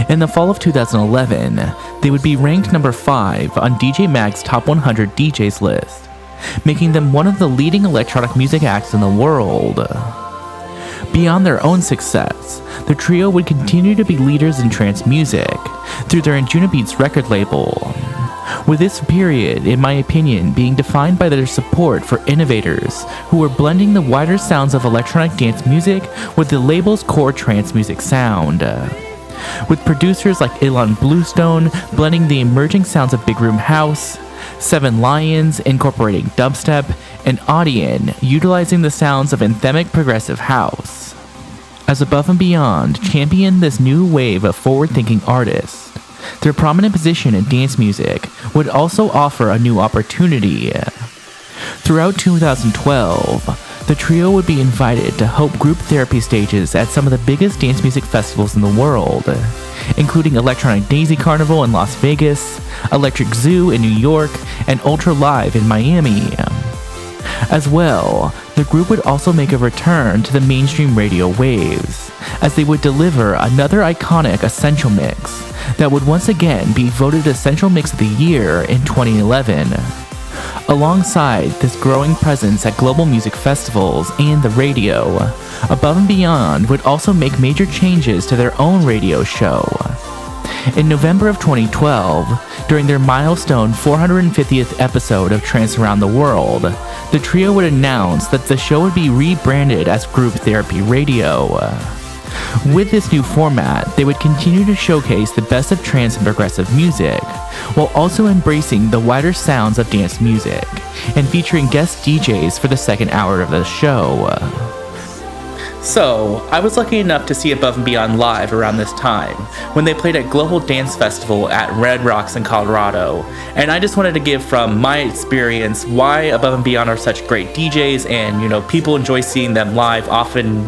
A: In the fall of 2011, they would be ranked number 5 on DJ Mag's Top 100 DJs list, making them one of the leading electronic music acts in the world. Beyond their own success, the trio would continue to be leaders in trance music through their Anjunabeats record label, with this period, in my opinion, being defined by their support for innovators who were blending the wider sounds of electronic dance music with the label's core trance music sound. With producers like Ilan Bluestone blending the emerging sounds of Big Room House, Seven Lions incorporating dubstep, and Audion utilizing the sounds of anthemic progressive house. As Above and Beyond championed this new wave of forward-thinking artists, their prominent position in dance music would also offer a new opportunity. Throughout 2012, the trio would be invited to help Group Therapy stages at some of the biggest dance music festivals in the world, including Electronic Daisy Carnival in Las Vegas, Electric Zoo in New York, and Ultra Live in Miami. As well, the group would also make a return to the mainstream radio waves, as they would deliver another iconic Essential Mix that would once again be voted Essential Mix of the Year in 2011. Alongside this growing presence at global music festivals and the radio, Above and Beyond would also make major changes to their own radio show. In November of 2012, during their milestone 450th episode of Trance Around the World, the trio would announce that the show would be rebranded as Group Therapy Radio. With this new format, they would continue to showcase the best of trance and progressive music, while also embracing the wider sounds of dance music, and featuring guest DJs for the second hour of the show. So, I was lucky enough to see Above and Beyond live around this time, when they played at Global Dance Festival at Red Rocks in Colorado, and I just wanted to give from my experience why Above and Beyond are such great DJs, and, people enjoy seeing them live often,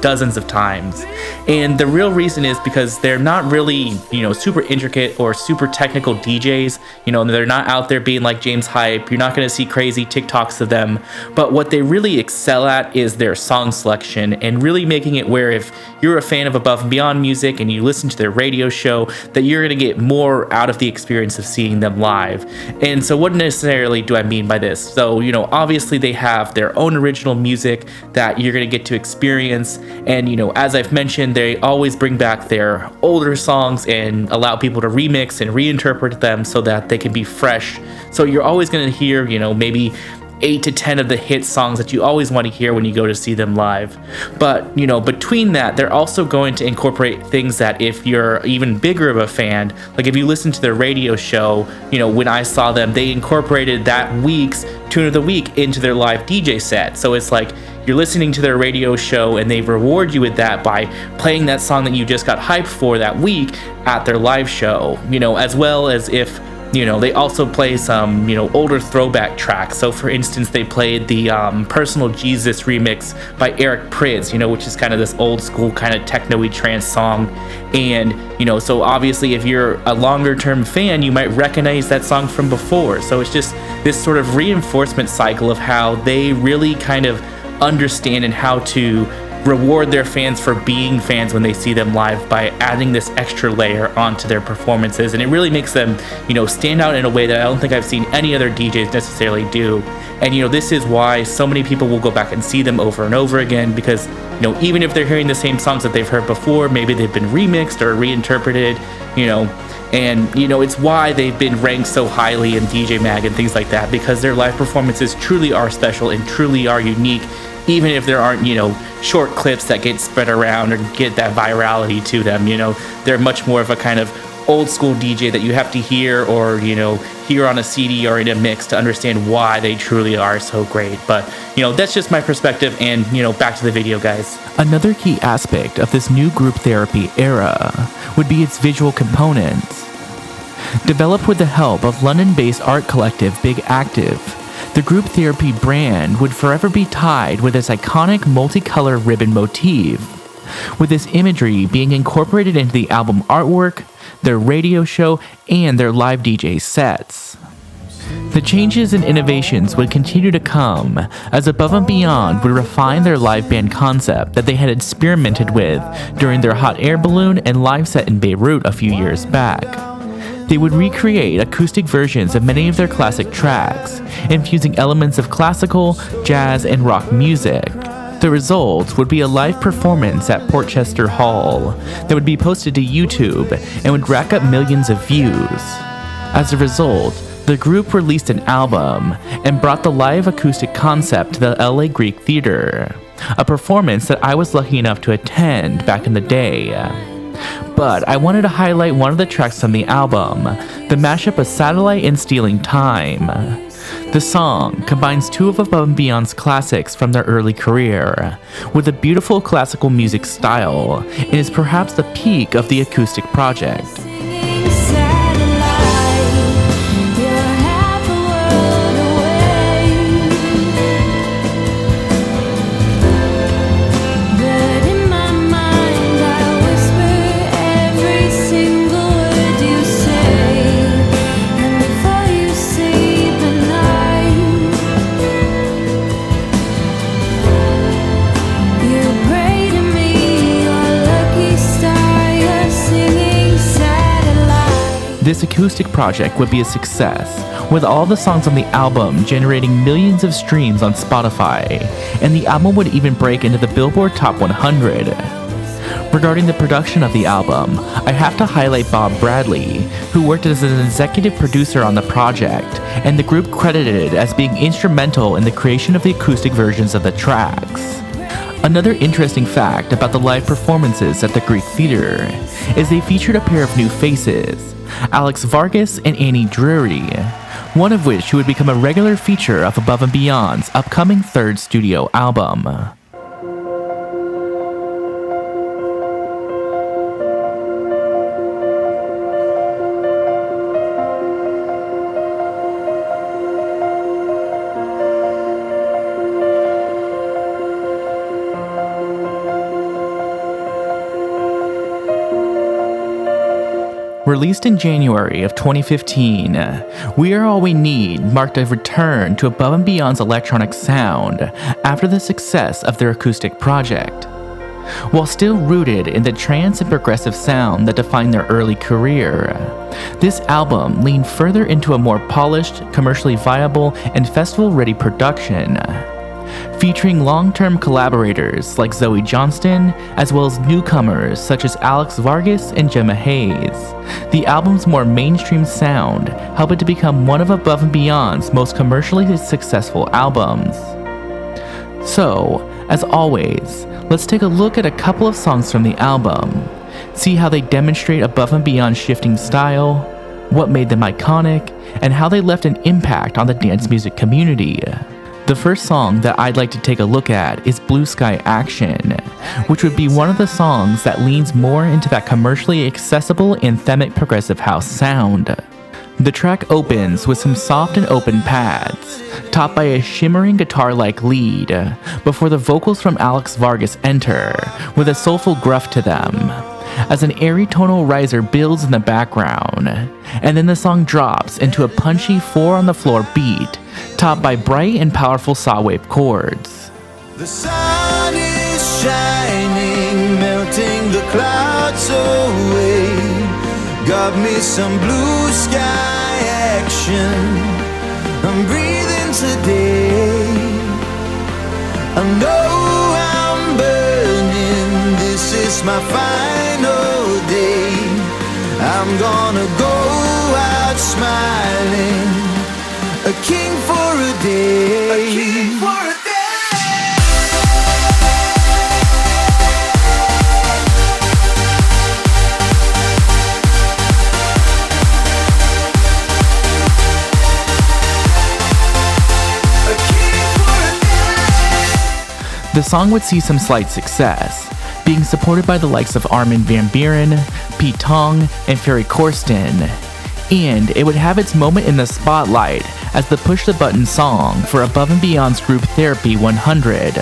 A: dozens of times. And the real reason is because they're not really, super intricate or super technical DJs, they're not out there being like James Hype, you're not going to see crazy TikToks of them, but what they really excel at is their song selection, and really making it where if you're a fan of Above and Beyond music and you listen to their radio show, that you're going to get more out of the experience of seeing them live. And so what necessarily do I mean by this? So, obviously they have their own original music that you're going to get to experience, and, as I've mentioned, they always bring back their older songs and allow people to remix and reinterpret them so that they can be fresh. So you're always going to hear, maybe 8 to 10 of the hit songs that you always want to hear when you go to see them live. But, between that, they're also going to incorporate things that if you're even bigger of a fan, like if you listen to their radio show, when I saw them, they incorporated that week's Tune of the Week into their live DJ set. So it's like you're listening to their radio show and they reward you with that by playing that song that you just got hyped for that week at their live show, as well as if they also play some, older throwback tracks. So for instance, they played the Personal Jesus remix by Eric Prydz, which is kind of this old school kind of techno-y trance song. And, so obviously if you're a longer term fan, you might recognize that song from before. So it's just this sort of reinforcement cycle of how they really kind of understand and how to reward their fans for being fans when they see them live by adding this extra layer onto their performances, and it really makes them stand out in a way that I don't think I've seen any other DJs necessarily do. And this is why so many people will go back and see them over and over again, because even if they're hearing the same songs that they've heard before, maybe they've been remixed or reinterpreted, and it's why they've been ranked so highly in DJ Mag and things like that, because their live performances truly are special and truly are unique, even if there aren't, short clips that get spread around or get that virality to them. They're much more of a kind of old school DJ that you have to hear or, hear on a CD or in a mix to understand why they truly are so great. But, that's just my perspective, and, back to the video, guys. Another key aspect of this new group therapy era would be its visual components. Developed with the help of London-based art collective Big Active, the group therapy brand would forever be tied with its iconic multicolor ribbon motif, with this imagery being incorporated into the album artwork, their radio show, and their live DJ sets. The changes and innovations would continue to come as Above and Beyond would refine their live band concept that they had experimented with during their hot air balloon and live set in Beirut a few years back. They would recreate acoustic versions of many of their classic tracks, infusing elements of classical, jazz, and rock music. The result would be a live performance at Portchester Hall that would be posted to YouTube and would rack up millions of views. As a result, the group released an album and brought the live acoustic concept to the LA Greek Theater, a performance that I was lucky enough to attend back in the day. But I wanted to highlight one of the tracks on the album, the mashup of Satellite and Stealing Time. The song combines two of Above and Beyond's classics from their early career, with a beautiful classical music style, and is perhaps the peak of the acoustic project. This acoustic project would be a success, with all the songs on the album generating millions of streams on Spotify, and the album would even break into the Billboard Top 100. Regarding the production of the album, I have to highlight Bob Bradley, who worked as an executive producer on the project, and the group credited as being instrumental in the creation of the acoustic versions of the tracks. Another interesting fact about the live performances at the Greek Theater is they featured a pair of new faces, Alex Vargas and Annie Drury, one of which would become a regular feature of Above and Beyond's upcoming third studio album. Released in January of 2015, We Are All We Need marked a return to Above and Beyond's electronic sound after the success of their acoustic project. While still rooted in the trance and progressive sound that defined their early career, this album leaned further into a more polished, commercially viable, and festival-ready production, featuring long-term collaborators like Zoë Johnston, as well as newcomers such as Alex Vargas and Gemma Hayes. The album's more mainstream sound helped it to become one of Above and Beyond's most commercially successful albums. So, as always, let's take a look at a couple of songs from the album, see how they demonstrate Above and Beyond's shifting style, what made them iconic, and how they left an impact on the dance music community. The first song that I'd like to take a look at is Blue Sky Action, which would be one of the songs that leans more into that commercially accessible anthemic progressive house sound. The track opens with some soft and open pads, topped by a shimmering guitar-like lead, before the vocals from Alex Vargas enter, with a soulful gruff to them, as an airy tonal riser builds in the background, and then the song drops into a punchy 4-on-the-floor beat, topped by bright and powerful saw wave chords.
F: The sun is shining, melting the clouds away. Got me some blue sky action. I'm breathing today. I know I'm burning. This is my final day. I'm gonna go out smiling. A king for a day. A king for a day.
A: The song would see some slight success, being supported by the likes of Armin van Buuren, Pete Tong, and Ferry Corsten, and it would have its moment in the spotlight as the push-the-button song for Above and Beyond's group Therapy 100.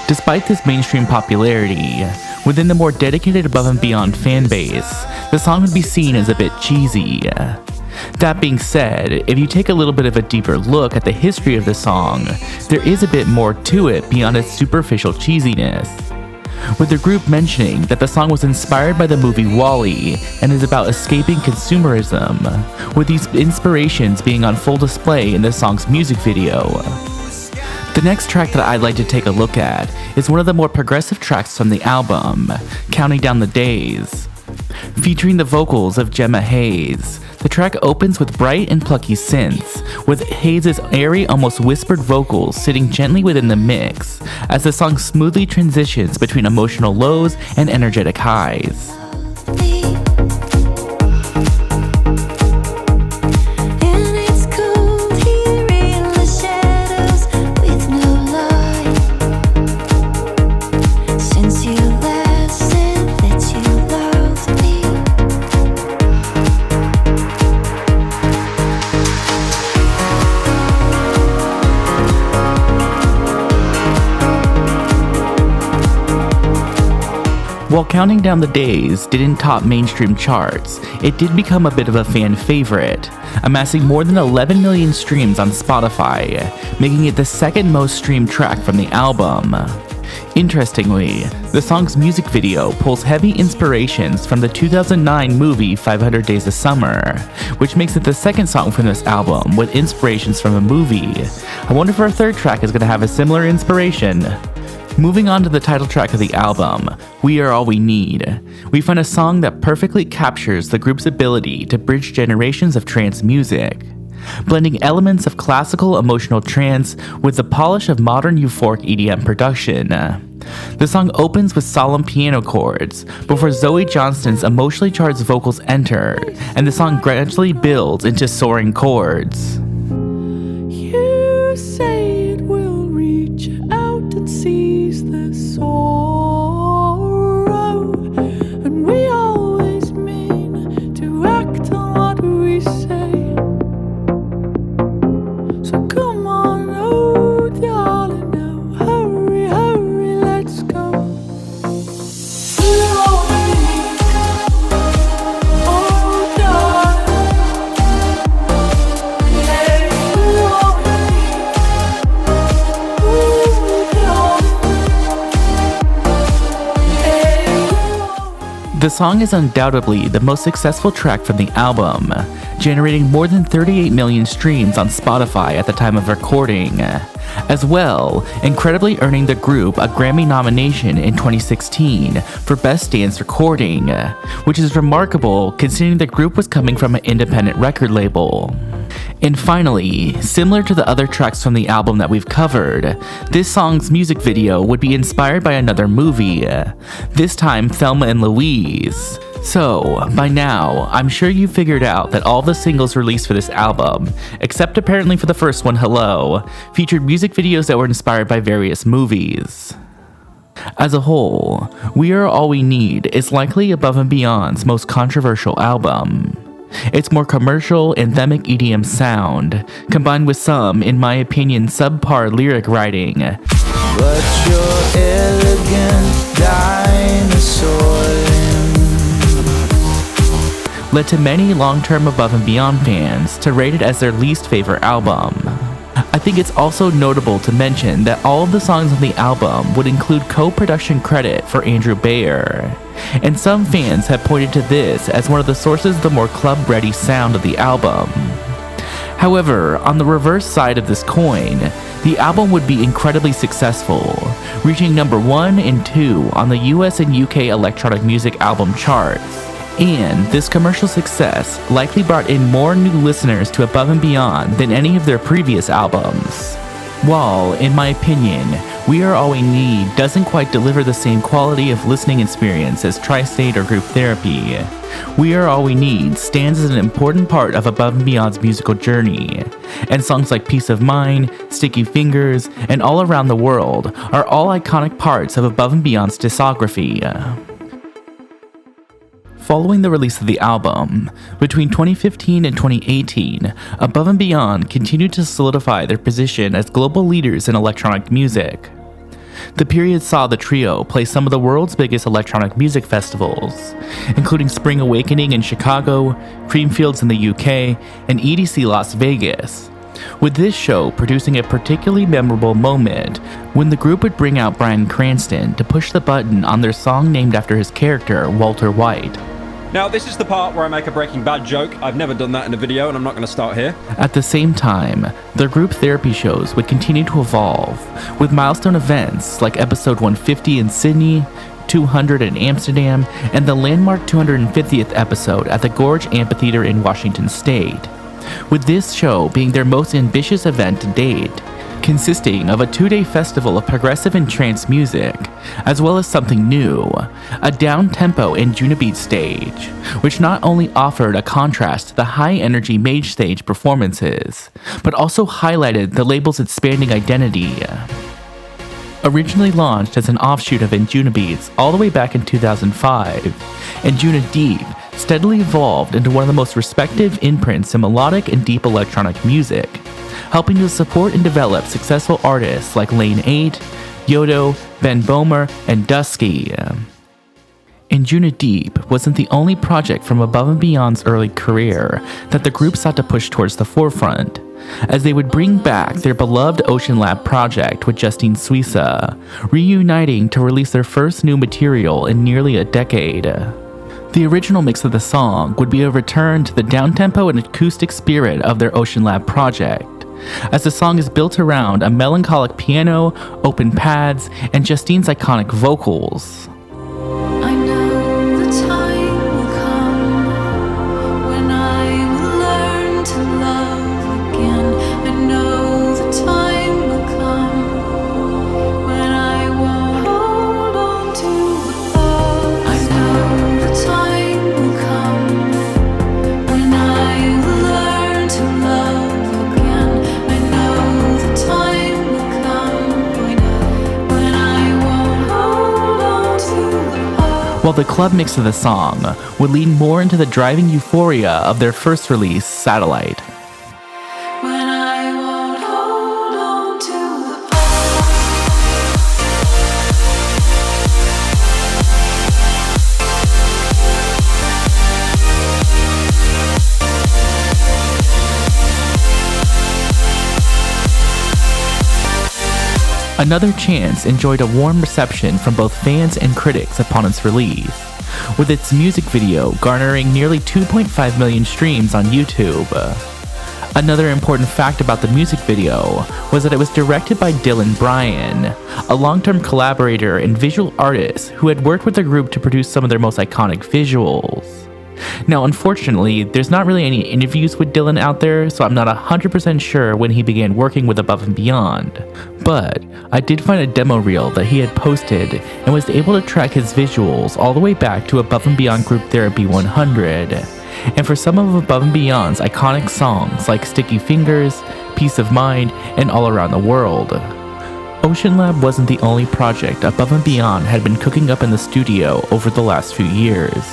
A: Despite this mainstream popularity, within the more dedicated Above and Beyond fanbase, the song would be seen as a bit cheesy. That being said, if you take a little bit of a deeper look at the history of the song, there is a bit more to it beyond its superficial cheesiness, with the group mentioning that the song was inspired by the movie WALL-E and is about escaping consumerism, with these inspirations being on full display in the song's music video. The next track that I'd like to take a look at is one of the more progressive tracks from the album, Counting Down the Days. Featuring the vocals of Gemma Hayes, the track opens with bright and plucky synths, with Hayes' airy, almost whispered vocals sitting gently within the mix, as the song smoothly transitions between emotional lows and energetic highs. While Counting Down the Days didn't top mainstream charts, it did become a bit of a fan favorite, amassing more than 11 million streams on Spotify, making it the second most streamed track from the album. Interestingly, the song's music video pulls heavy inspirations from the 2009 movie 500 Days of Summer, which makes it the second song from this album with inspirations from a movie. I wonder if our third track is going to have a similar inspiration. Moving on to the title track of the album, We Are All We Need, we find a song that perfectly captures the group's ability to bridge generations of trance music, blending elements of classical emotional trance with the polish of modern euphoric EDM production. The song opens with solemn piano chords before Zoë Johnston's emotionally charged vocals enter, and the song gradually builds into soaring chords.
G: You say it will reach out and seize the sorrow, and we always mean to act on what we say. So come on, oh darling, now hurry, hurry, let's go. We're all we need. Oh
A: The song is undoubtedly the most successful track from the album, generating more than 38 million streams on Spotify at the time of recording. As well, incredibly earning the group a Grammy nomination in 2016 for Best Dance Recording, which is remarkable considering the group was coming from an independent record label. And finally, similar to the other tracks from the album that we've covered, this song's music video would be inspired by another movie, this time Thelma and Louise. So, by now, I'm sure you figured out that all the singles released for this album, except apparently for the first one, Hello, featured music videos that were inspired by various movies. As a whole, We Are All We Need is likely Above and Beyond's most controversial album. Its more commercial, anthemic EDM sound, combined with some, in my opinion, subpar lyric writing,
F: But you're elegant dinosaur
A: led to many long-term Above and Beyond fans to rate it as their least favorite album. I think it's also notable to mention that all of the songs on the album would include co-production credit for Andrew Bayer, and some fans have pointed to this as one of the sources of the more club-ready sound of the album. However, on the reverse side of this coin, the album would be incredibly successful, reaching number 1 and 2 on the US and UK electronic music album charts. And this commercial success likely brought in more new listeners to Above and Beyond than any of their previous albums. While, in my opinion, We Are All We Need doesn't quite deliver the same quality of listening experience as Tri-State or Group Therapy, We Are All We Need stands as an important part of Above and Beyond's musical journey, and songs like Peace of Mind, Sticky Fingers, and All Around the World are all iconic parts of Above and Beyond's discography. Following the release of the album, between 2015 and 2018, Above and Beyond continued to solidify their position as global leaders in electronic music. The period saw the trio play some of the world's biggest electronic music festivals, including Spring Awakening in Chicago, Creamfields in the UK, and EDC Las Vegas, with this show producing a particularly memorable moment when the group would bring out Bryan Cranston to push the button on their song named after his character, Walter White.
I: Now, this is the part where I make a Breaking Bad joke. I've never done that in a video, and I'm not going to start here.
A: At the same time, their group therapy shows would continue to evolve, with milestone events like episode 150 in Sydney, 200 in Amsterdam, and the landmark 250th episode at the Gorge Amphitheater in Washington State, with this show being their most ambitious event to date, consisting of a 2-day festival of progressive and trance music, as well as something new, a down-tempo Anjunabeats stage, which not only offered a contrast to the high-energy Mage stage performances, but also highlighted the label's expanding identity. Originally launched as an offshoot of Anjunabeats all the way back in 2005, Injuna Deep steadily evolved into one of the most respected imprints in melodic and deep electronic music, helping to support and develop successful artists like Lane 8, Yodo, Ben Bomer, and Dusky. Injuna Deep wasn't the only project from Above and Beyond's early career that the group sought to push towards the forefront, as they would bring back their beloved OceanLab project with Justine Suissa, reuniting to release their first new material in nearly a decade. The original mix of the song would be a return to the downtempo and acoustic spirit of their OceanLab project, as the song is built around a melancholic piano, open pads, and Justine's iconic vocals.
G: I know the time will come when I will learn to love again. I know the time will come when I won't hold on to the past. I know the time will come when I will learn to love again. I know the time will come when I won't hold on to the past.
A: While the club mix of the song would lean more into the driving euphoria of their first release, Satellite.
G: When I won't hold on to the past.
A: Another Chance enjoyed a warm reception from both fans and critics upon its release, with its music video garnering nearly 2.5 million streams on YouTube. Another important fact about the music video was that it was directed by Dylan Bryan, a long-term collaborator and visual artist who had worked with the group to produce some of their most iconic visuals. Now, unfortunately, there's not really any interviews with Dylan out there, so I'm not 100% sure when he began working with Above and Beyond. But I did find a demo reel that he had posted and was able to track his visuals all the way back to Above and Beyond group Therapy 100. And for some of Above and Beyond's iconic songs like Sticky Fingers, Peace of Mind, and All Around the World. OceanLab wasn't the only project Above and Beyond had been cooking up in the studio over the last few years.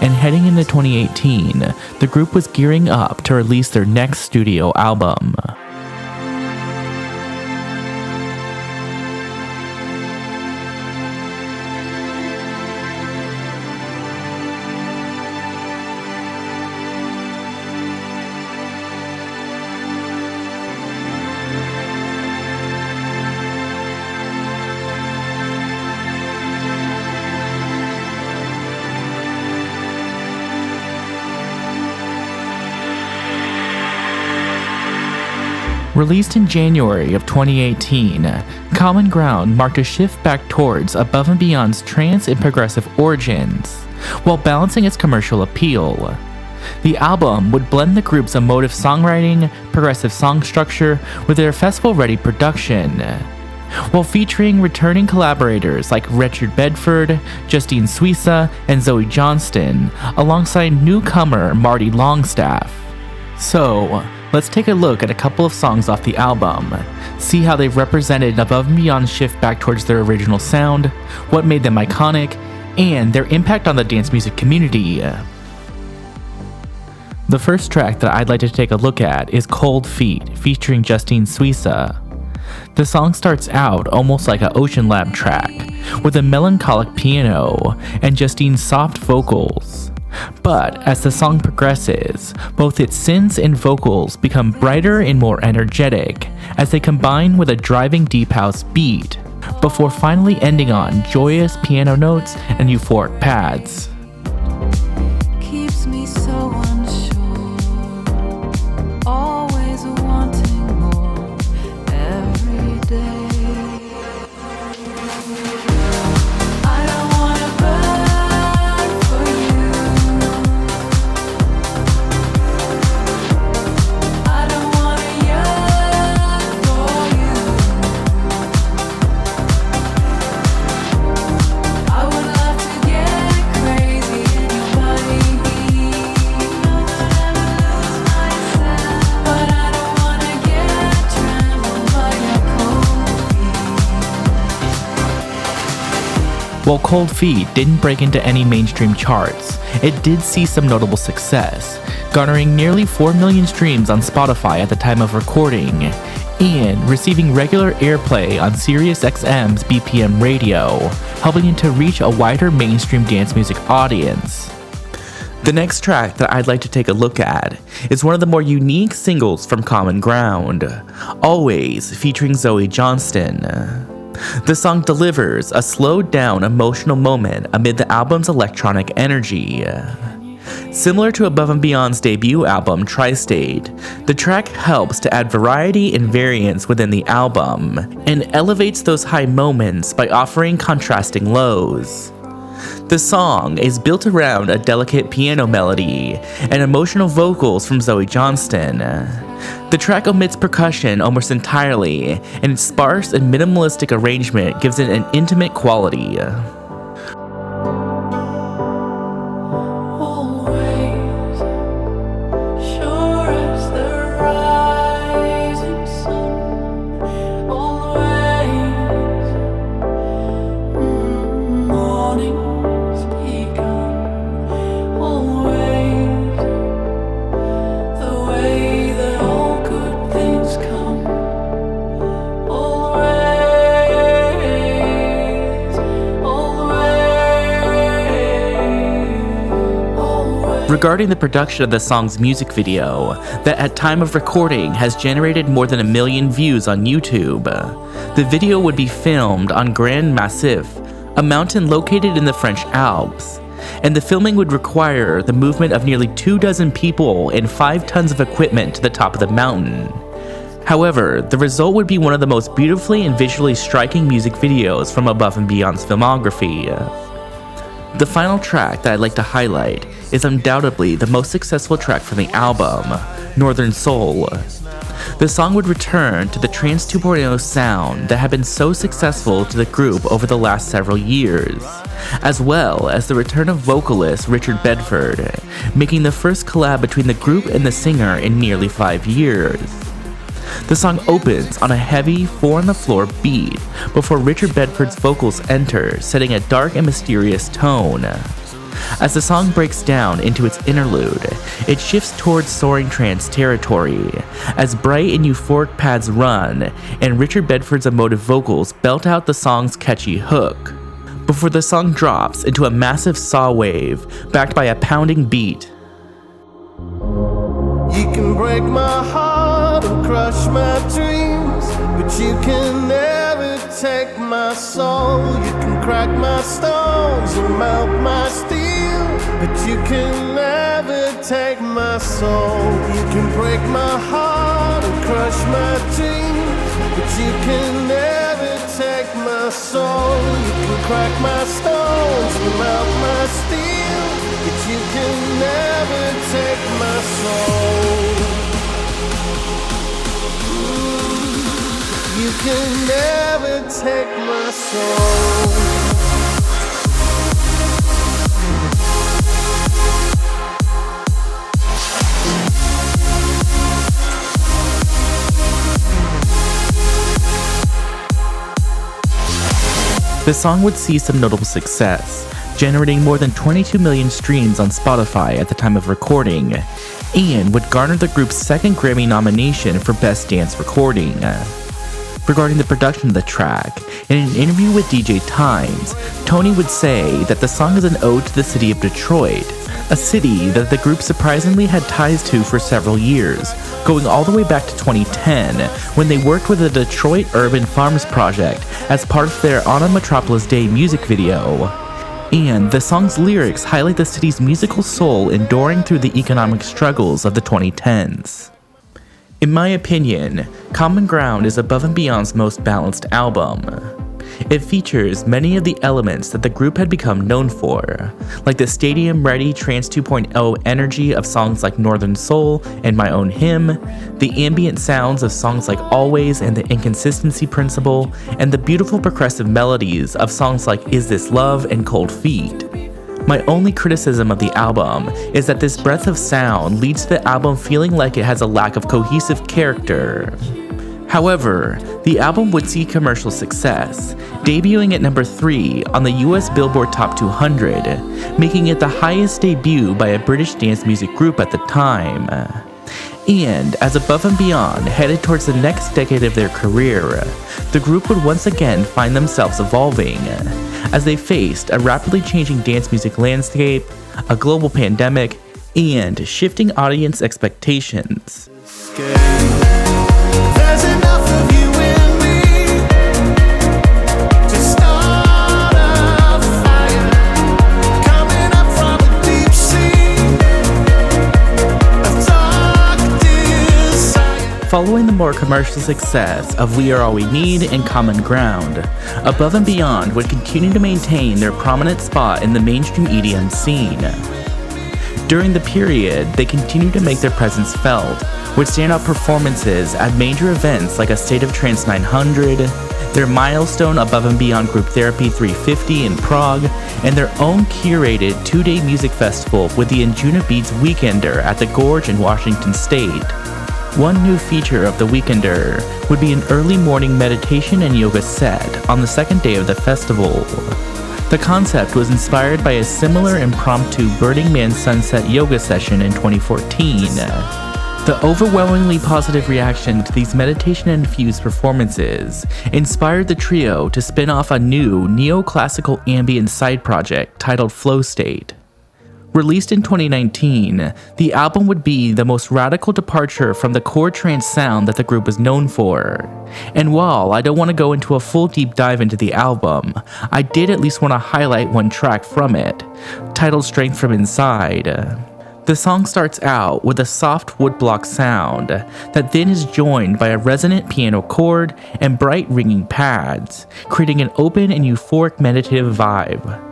A: And heading into 2018, the group was gearing up to release their next studio album. Released in January of 2018, Common Ground marked a shift back towards Above and Beyond's trance and progressive origins, while balancing its commercial appeal. The album would blend the group's emotive songwriting, progressive song structure with their festival-ready production, while featuring returning collaborators like Richard Bedford, Justine Suissa, and Zoë Johnston, alongside newcomer Marty Longstaff. So, let's take a look at a couple of songs off the album, see how they've represented Above and Beyond's shift back towards their original sound, what made them iconic, and their impact on the dance music community. The first track that I'd like to take a look at is Cold Feet, featuring Justine Suissa. The song starts out almost like an OceanLab track, with a melancholic piano and Justine's soft vocals. But as the song progresses, both its synths and vocals become brighter and more energetic as they combine with a driving deep house beat, before finally ending on joyous piano notes and euphoric pads.
G: Keeps me so unsure, always wanting more every day. I don't wanna burn for you. I don't wanna yearn for you. I would love to get crazy in your body. But I don't wanna get trampled by your cold feet.
A: While Cold Feet didn't break into any mainstream charts, it did see some notable success, garnering nearly 4 million streams on Spotify at the time of recording, and receiving regular airplay on SiriusXM's BPM radio, helping it to reach a wider mainstream dance music audience. The next track that I'd like to take a look at is one of the more unique singles from Common Ground, Always, featuring Zoë Johnston. The song delivers a slowed-down emotional moment amid the album's electronic energy. Similar to Above and Beyond's debut album, Tri-State, the track helps to add variety and variance within the album, and elevates those high moments by offering contrasting lows. The song is built around a delicate piano melody and emotional vocals from Zoë Johnston. The track omits percussion almost entirely, and its sparse and minimalistic arrangement gives it an intimate quality.
G: Always, sure as the rising sun. Always, morning's begun. Always, the way that all good things come. Always, always.
A: Regarding the production of the song's music video, that at time of recording has generated more than 1 million views on YouTube. The video would be filmed on Grand Massif, a mountain located in the French Alps, and the filming would require the movement of nearly 24 people and 5 tons of equipment to the top of the mountain. However, the result would be one of the most beautifully and visually striking music videos from Above and Beyond's filmography. The final track that I'd like to highlight is undoubtedly the most successful track from the album, Northern Soul. The song would return to the Trance 2.0 sound that had been so successful to the group over the last several years, as well as the return of vocalist Richard Bedford, making the first collab between the group and the singer in nearly 5 years. The song opens on a heavy 4-on-the-floor beat before Richard Bedford's vocals enter, setting a dark and mysterious tone. As the song breaks down into its interlude, it shifts towards soaring trance territory, as bright and euphoric pads run, and Richard Bedford's emotive vocals belt out the song's catchy hook, before the song drops into a massive saw wave, backed by a pounding beat.
F: You can break my heart and crush my dreams, but you can never take my soul. You can crack my stones and melt my steel, but you can never take my soul. You can break my heart and crush my dreams, but you can never take my soul. You can crack my stones and melt my steel, but you can never take my soul. You can never take my soul.
A: The song would see some notable success, generating more than 22 million streams on Spotify at the time of recording, and would garner the group's second Grammy nomination for Best Dance Recording. Regarding the production of the track, in an interview with DJ Times, Tony would say that the song is an ode to the city of Detroit, a city that the group surprisingly had ties to for several years, going all the way back to 2010, when they worked with the Detroit Urban Farms Project as part of their On a Metropolis Day music video. And the song's lyrics highlight the city's musical soul enduring through the economic struggles of the 2010s. In my opinion, Common Ground is Above and Beyond's most balanced album. It features many of the elements that the group had become known for, like the stadium-ready Trance 2.0 energy of songs like Northern Soul and My Own Hymn, the ambient sounds of songs like Always and The Inconsistency Principle, and the beautiful progressive melodies of songs like Is This Love and Cold Feet. My only criticism of the album is that this breadth of sound leads to the album feeling like it has a lack of cohesive character. However, the album would see commercial success, debuting at number 3 on the US Billboard Top 200, making it the highest debut by a British dance music group at the time. And as Above and Beyond headed towards the next decade of their career, the group would once again find themselves evolving, as they faced a rapidly changing dance music landscape, a global pandemic, and shifting audience expectations.
F: There's enough of you in me to start a fire, coming up from a deep sea of dark desire.
A: Following the more commercial success of We Are All We Need and Common Ground, Above and Beyond would continue to maintain their prominent spot in the mainstream EDM scene. During the period, they continued to make their presence felt, with standout performances at major events like a State of Trance 900, their milestone Above and Beyond Group Therapy 350 in Prague, and their own curated 2-day music festival with the Anjunabeats Weekender at the Gorge in Washington State. One new feature of the Weekender would be an early morning meditation and yoga set on the second day of the festival. The concept was inspired by a similar impromptu Burning Man sunset yoga session in 2014. The overwhelmingly positive reaction to these meditation-infused performances inspired the trio to spin off a new neoclassical ambient side project titled Flow State. Released in 2019, the album would be the most radical departure from the core trance sound that the group was known for. And while I don't want to go into a full deep dive into the album, I did at least want to highlight one track from it, titled Strength from Inside. The song starts out with a soft woodblock sound that then is joined by a resonant piano chord and bright ringing pads, creating an open and euphoric meditative vibe.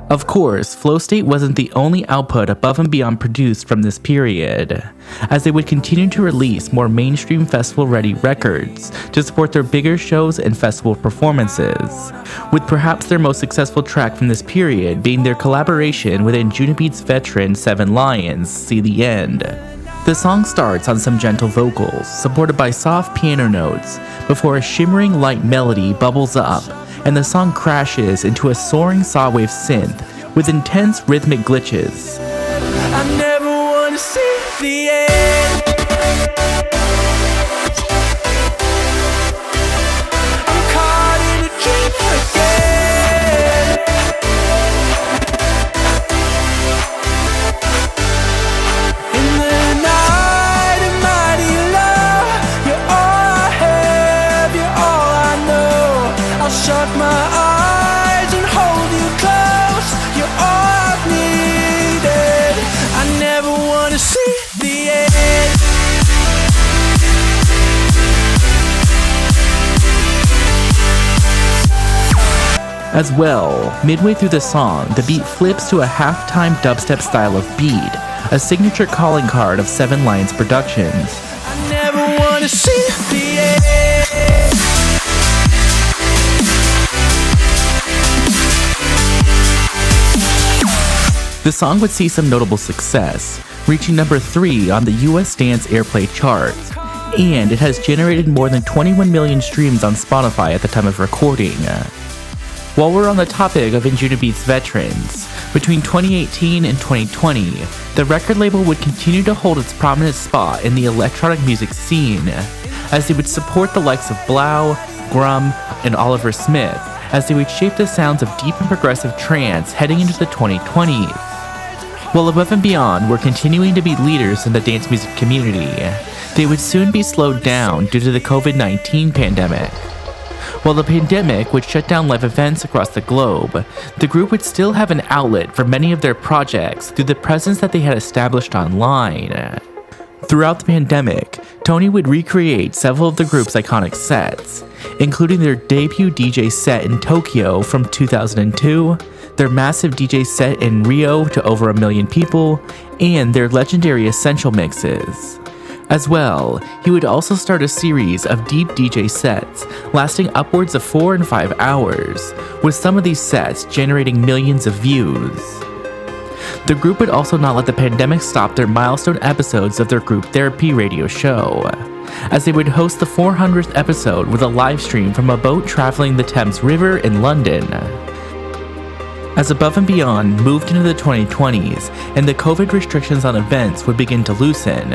A: Of course, Flow State wasn't the only output above and beyond produced from this period, as they would continue to release more mainstream festival-ready records to support their bigger shows and festival performances, with perhaps their most successful track from this period being their collaboration with Anjunabeats veteran Seven Lions, See the End. The song starts on some gentle vocals, supported by soft piano notes, before a shimmering light melody bubbles up, and the song crashes into a soaring sawwave synth with intense rhythmic glitches.
F: I never wanna see the end. I'm caught in a dream again. In the night of mighty love, you're all I have, you're all I know. I'll shut my eyes and hold you close. You're all I've needed. I never wanna see the end.
A: As well, midway through the song, the beat flips to a halftime dubstep style of beat, a signature calling card of Seven Lions Productions.
F: I never wanna see the end.
A: The song would see some notable success, reaching number 3 on the US Dance Airplay chart, and it has generated more than 21 million streams on Spotify at the time of recording. While we're on the topic of Anjunabeats veterans, between 2018 and 2020, the record label would continue to hold its prominent spot in the electronic music scene, as they would support the likes of Blau, Grum, and Oliver Smith, as they would shape the sounds of deep and progressive trance heading into the 2020s. While Above and Beyond were continuing to be leaders in the dance music community, they would soon be slowed down due to the COVID-19 pandemic. While the pandemic would shut down live events across the globe, the group would still have an outlet for many of their projects through the presence that they had established online. Throughout the pandemic, Tony would recreate several of the group's iconic sets, including their debut DJ set in Tokyo from 2002, their massive DJ set in Rio to over 1 million people, and their legendary Essential mixes. As well, he would also start a series of deep DJ sets lasting upwards of 4 and 5 hours, with some of these sets generating millions of views. The group would also not let the pandemic stop their milestone episodes of their group therapy radio show, as they would host the 400th episode with a live stream from a boat traveling the Thames River in London. As Above and Beyond moved into the 2020s and the COVID restrictions on events would begin to loosen,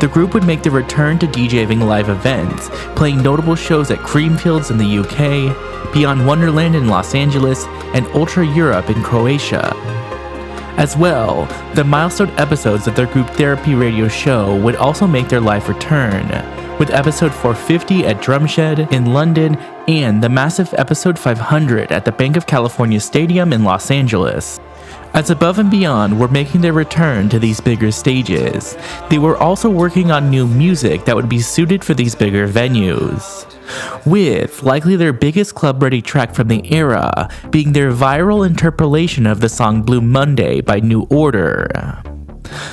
A: the group would make their return to DJing live events, playing notable shows at Creamfields in the UK, Beyond Wonderland in Los Angeles, and Ultra Europe in Croatia. As well, the milestone episodes of their group therapy radio show would also make their live return, with episode 450 at Drumshed in London and the massive episode 500 at the Bank of California Stadium in Los Angeles. As Above and Beyond were making their return to these bigger stages, they were also working on new music that would be suited for these bigger venues, with likely their biggest club-ready track from the era being their viral interpolation of the song Blue Monday by New Order.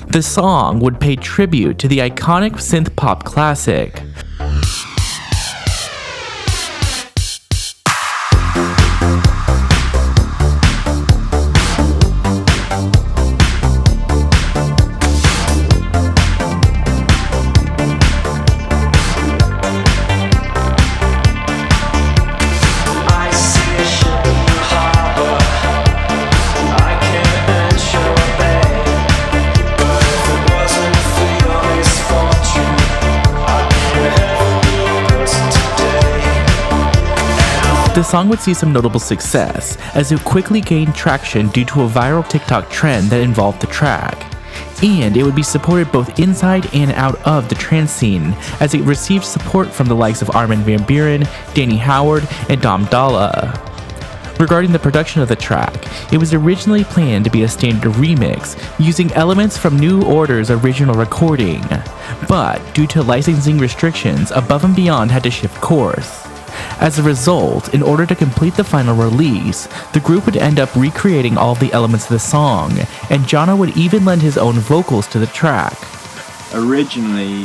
A: The song would pay tribute to the iconic synth-pop classic. The song would see some notable success, as it quickly gained traction due to a viral TikTok trend that involved the track. And it would be supported both inside and out of the trance scene, as it received support from the likes of Armin van Buuren, Danny Howard, and Dom Dalla. Regarding the production of the track, it was originally planned to be a standard remix, using elements from New Order's original recording. But due to licensing restrictions, Above and Beyond had to shift course. As a result, in order to complete the final release, the group would end up recreating all of the elements of the song, and Jono would even lend his own vocals to the track.
J: Originally,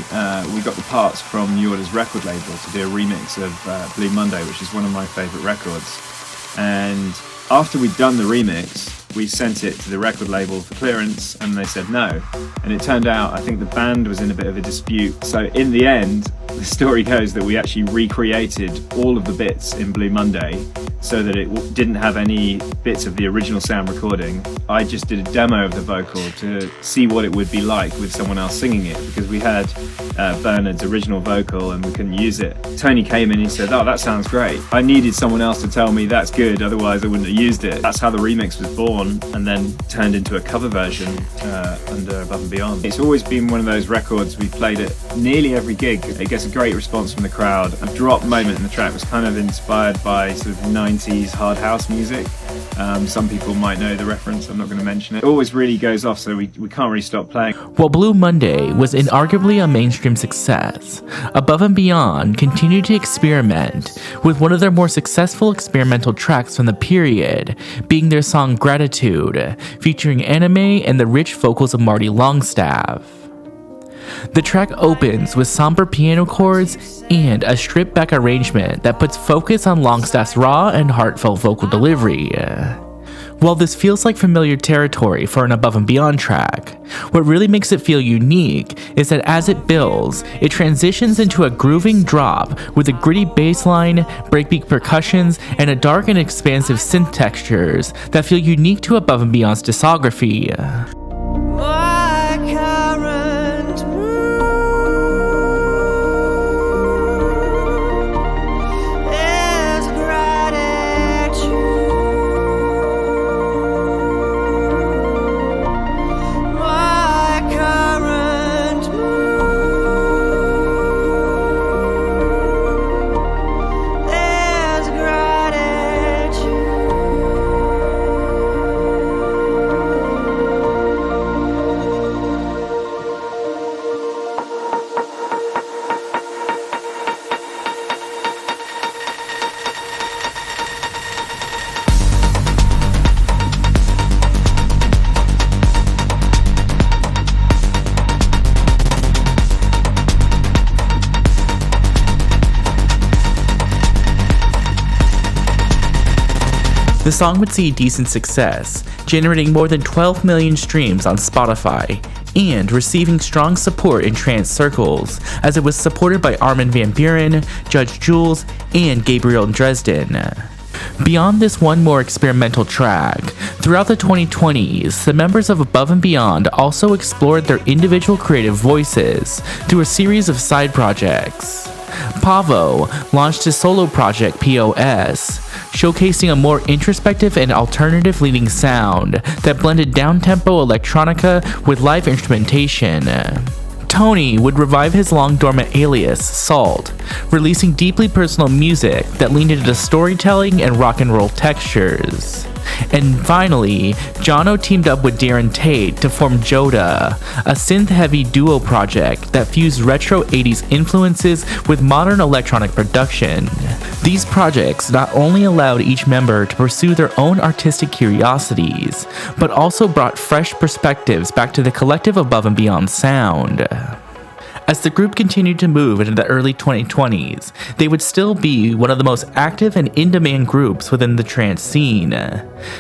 J: we got the parts from New Order's record label to do a remix of Blue Monday, which is one of my favourite records. And after we'd done the remix, we sent it to the record label for clearance, and they said no. And it turned out, I think the band was in a bit of a dispute. So in the end, the story goes that we actually recreated all of the bits in Blue Monday so that it didn't have any bits of the original sound recording. I just did a demo of the vocal to see what it would be like with someone else singing it, because we had Bernard's original vocal and we couldn't use it. Tony came in and he said, "Oh, that sounds great." I needed someone else to tell me that's good, otherwise I wouldn't have used it. That's how the remix was born, and then turned into a cover version under Above and Beyond. It's always been one of those records we've played at nearly every gig. It gets a great response from the crowd. A drop moment in the track was kind of inspired by sort of 90s hard house music. Some people might know the reference, I'm not going to mention it. It always really goes off, so we can't really stop playing.
A: While Blue Monday was inarguably a mainstream success, Above and Beyond continued to experiment, with one of their more successful experimental tracks from the period being their song Gratitude, featuring anime and the rich vocals of Marty Longstaff. The track opens with somber piano chords and a stripped-back arrangement that puts focus on Longstaff's raw and heartfelt vocal delivery. While this feels like familiar territory for an Above and Beyond track, what really makes it feel unique is that as it builds, it transitions into a grooving drop with a gritty bass line, breakbeat percussions, and a dark and expansive synth textures that feel unique to Above and Beyond's discography. The song would see decent success, generating more than 12 million streams on Spotify, and receiving strong support in trance circles, as it was supported by Armin van Buuren, Judge Jules, and Gabriel Dresden. Beyond this one more experimental track, throughout the 2020s, the members of Above and Beyond also explored their individual creative voices through a series of side projects. Pavo launched his solo project POS, showcasing a more introspective and alternative leading sound that blended down-tempo electronica with live instrumentation. Tony would revive his long-dormant alias, Salt, releasing deeply personal music that leaned into storytelling and rock and roll textures. And finally, Jono teamed up with Darren Tate to form Joda, a synth-heavy duo project that fused retro 80s influences with modern electronic production. These projects not only allowed each member to pursue their own artistic curiosities, but also brought fresh perspectives back to the collective Above and Beyond sound. As the group continued to move into the early 2020s, they would still be one of the most active and in-demand groups within the trance scene.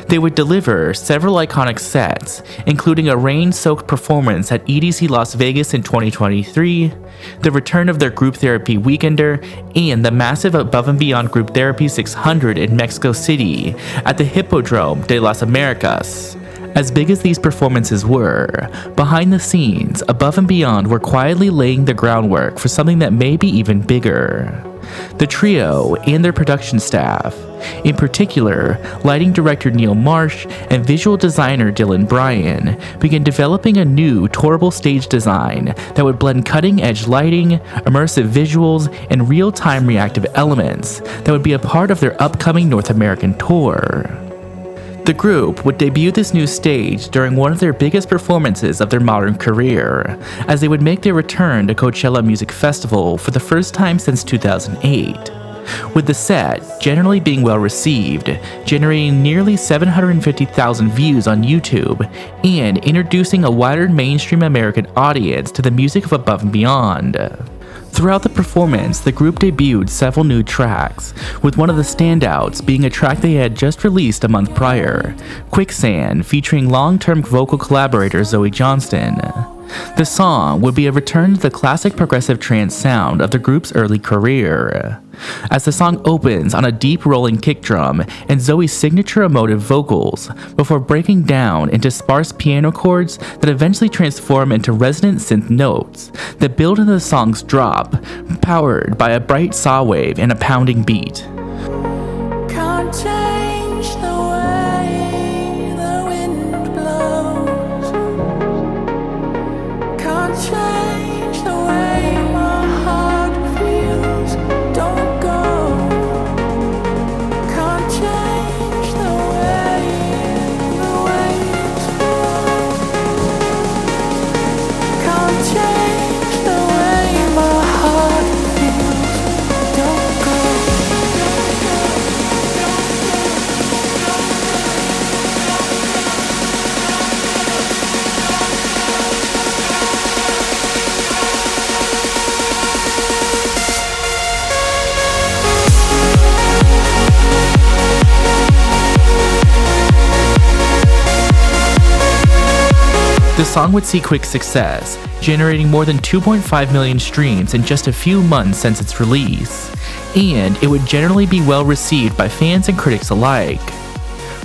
A: They would deliver several iconic sets, including a rain-soaked performance at EDC Las Vegas in 2023, the return of their Group Therapy Weekender, and the massive Above and Beyond Group Therapy 600 in Mexico City at the Hippodrome de las Americas. As big as these performances were, behind the scenes, Above and Beyond were quietly laying the groundwork for something that may be even bigger. The trio and their production staff, in particular, lighting director Neil Marsh and visual designer Dylan Bryan, began developing a new tourable stage design that would blend cutting-edge lighting, immersive visuals, and real-time reactive elements that would be a part of their upcoming North American tour. The group would debut this new stage during one of their biggest performances of their modern career, as they would make their return to Coachella Music Festival for the first time since 2008, with the set generally being well received, generating nearly 750,000 views on YouTube, and introducing a wider mainstream American audience to the music of Above and Beyond. Throughout the performance, the group debuted several new tracks, with one of the standouts being a track they had just released a month prior, Quicksand, featuring long-term vocal collaborator Zoë Johnston. The song would be a return to the classic progressive trance sound of the group's early career, as the song opens on a deep rolling kick drum and Zoe's signature emotive vocals before breaking down into sparse piano chords that eventually transform into resonant synth notes that build into the song's drop, powered by a bright saw wave and a pounding beat.
G: Can't change the way the wind blows. Can't change the way my heart feels. Don't go. Can't change the way it's flow. Can't change the way my heart feels. Don't go.
A: The song would see quick success, generating more than 2.5 million streams in just a few months since its release, and it would generally be well received by fans and critics alike.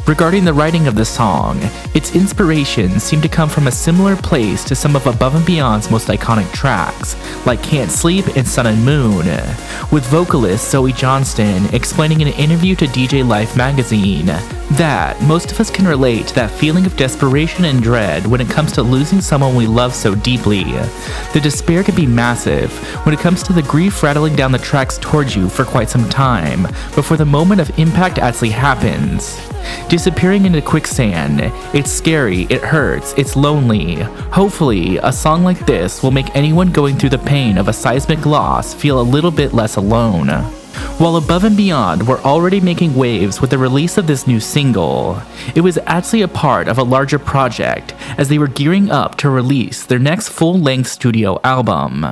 A: Regarding the writing of the song, its inspirations seem to come from a similar place to some of Above and Beyond's most iconic tracks, like Can't Sleep and Sun and Moon, with vocalist Zoë Johnston explaining in an interview to DJ Life magazine that most of us can relate to that feeling of desperation and dread when it comes to losing someone we love so deeply. The despair can be massive when it comes to the grief rattling down the tracks towards you for quite some time before the moment of impact actually happens. Disappearing into quicksand, it's scary, it hurts, it's lonely. Hopefully, a song like this will make anyone going through the pain of a seismic loss feel a little bit less alone. While Above and Beyond were already making waves with the release of this new single, it was actually a part of a larger project as they were gearing up to release their next full-length studio album.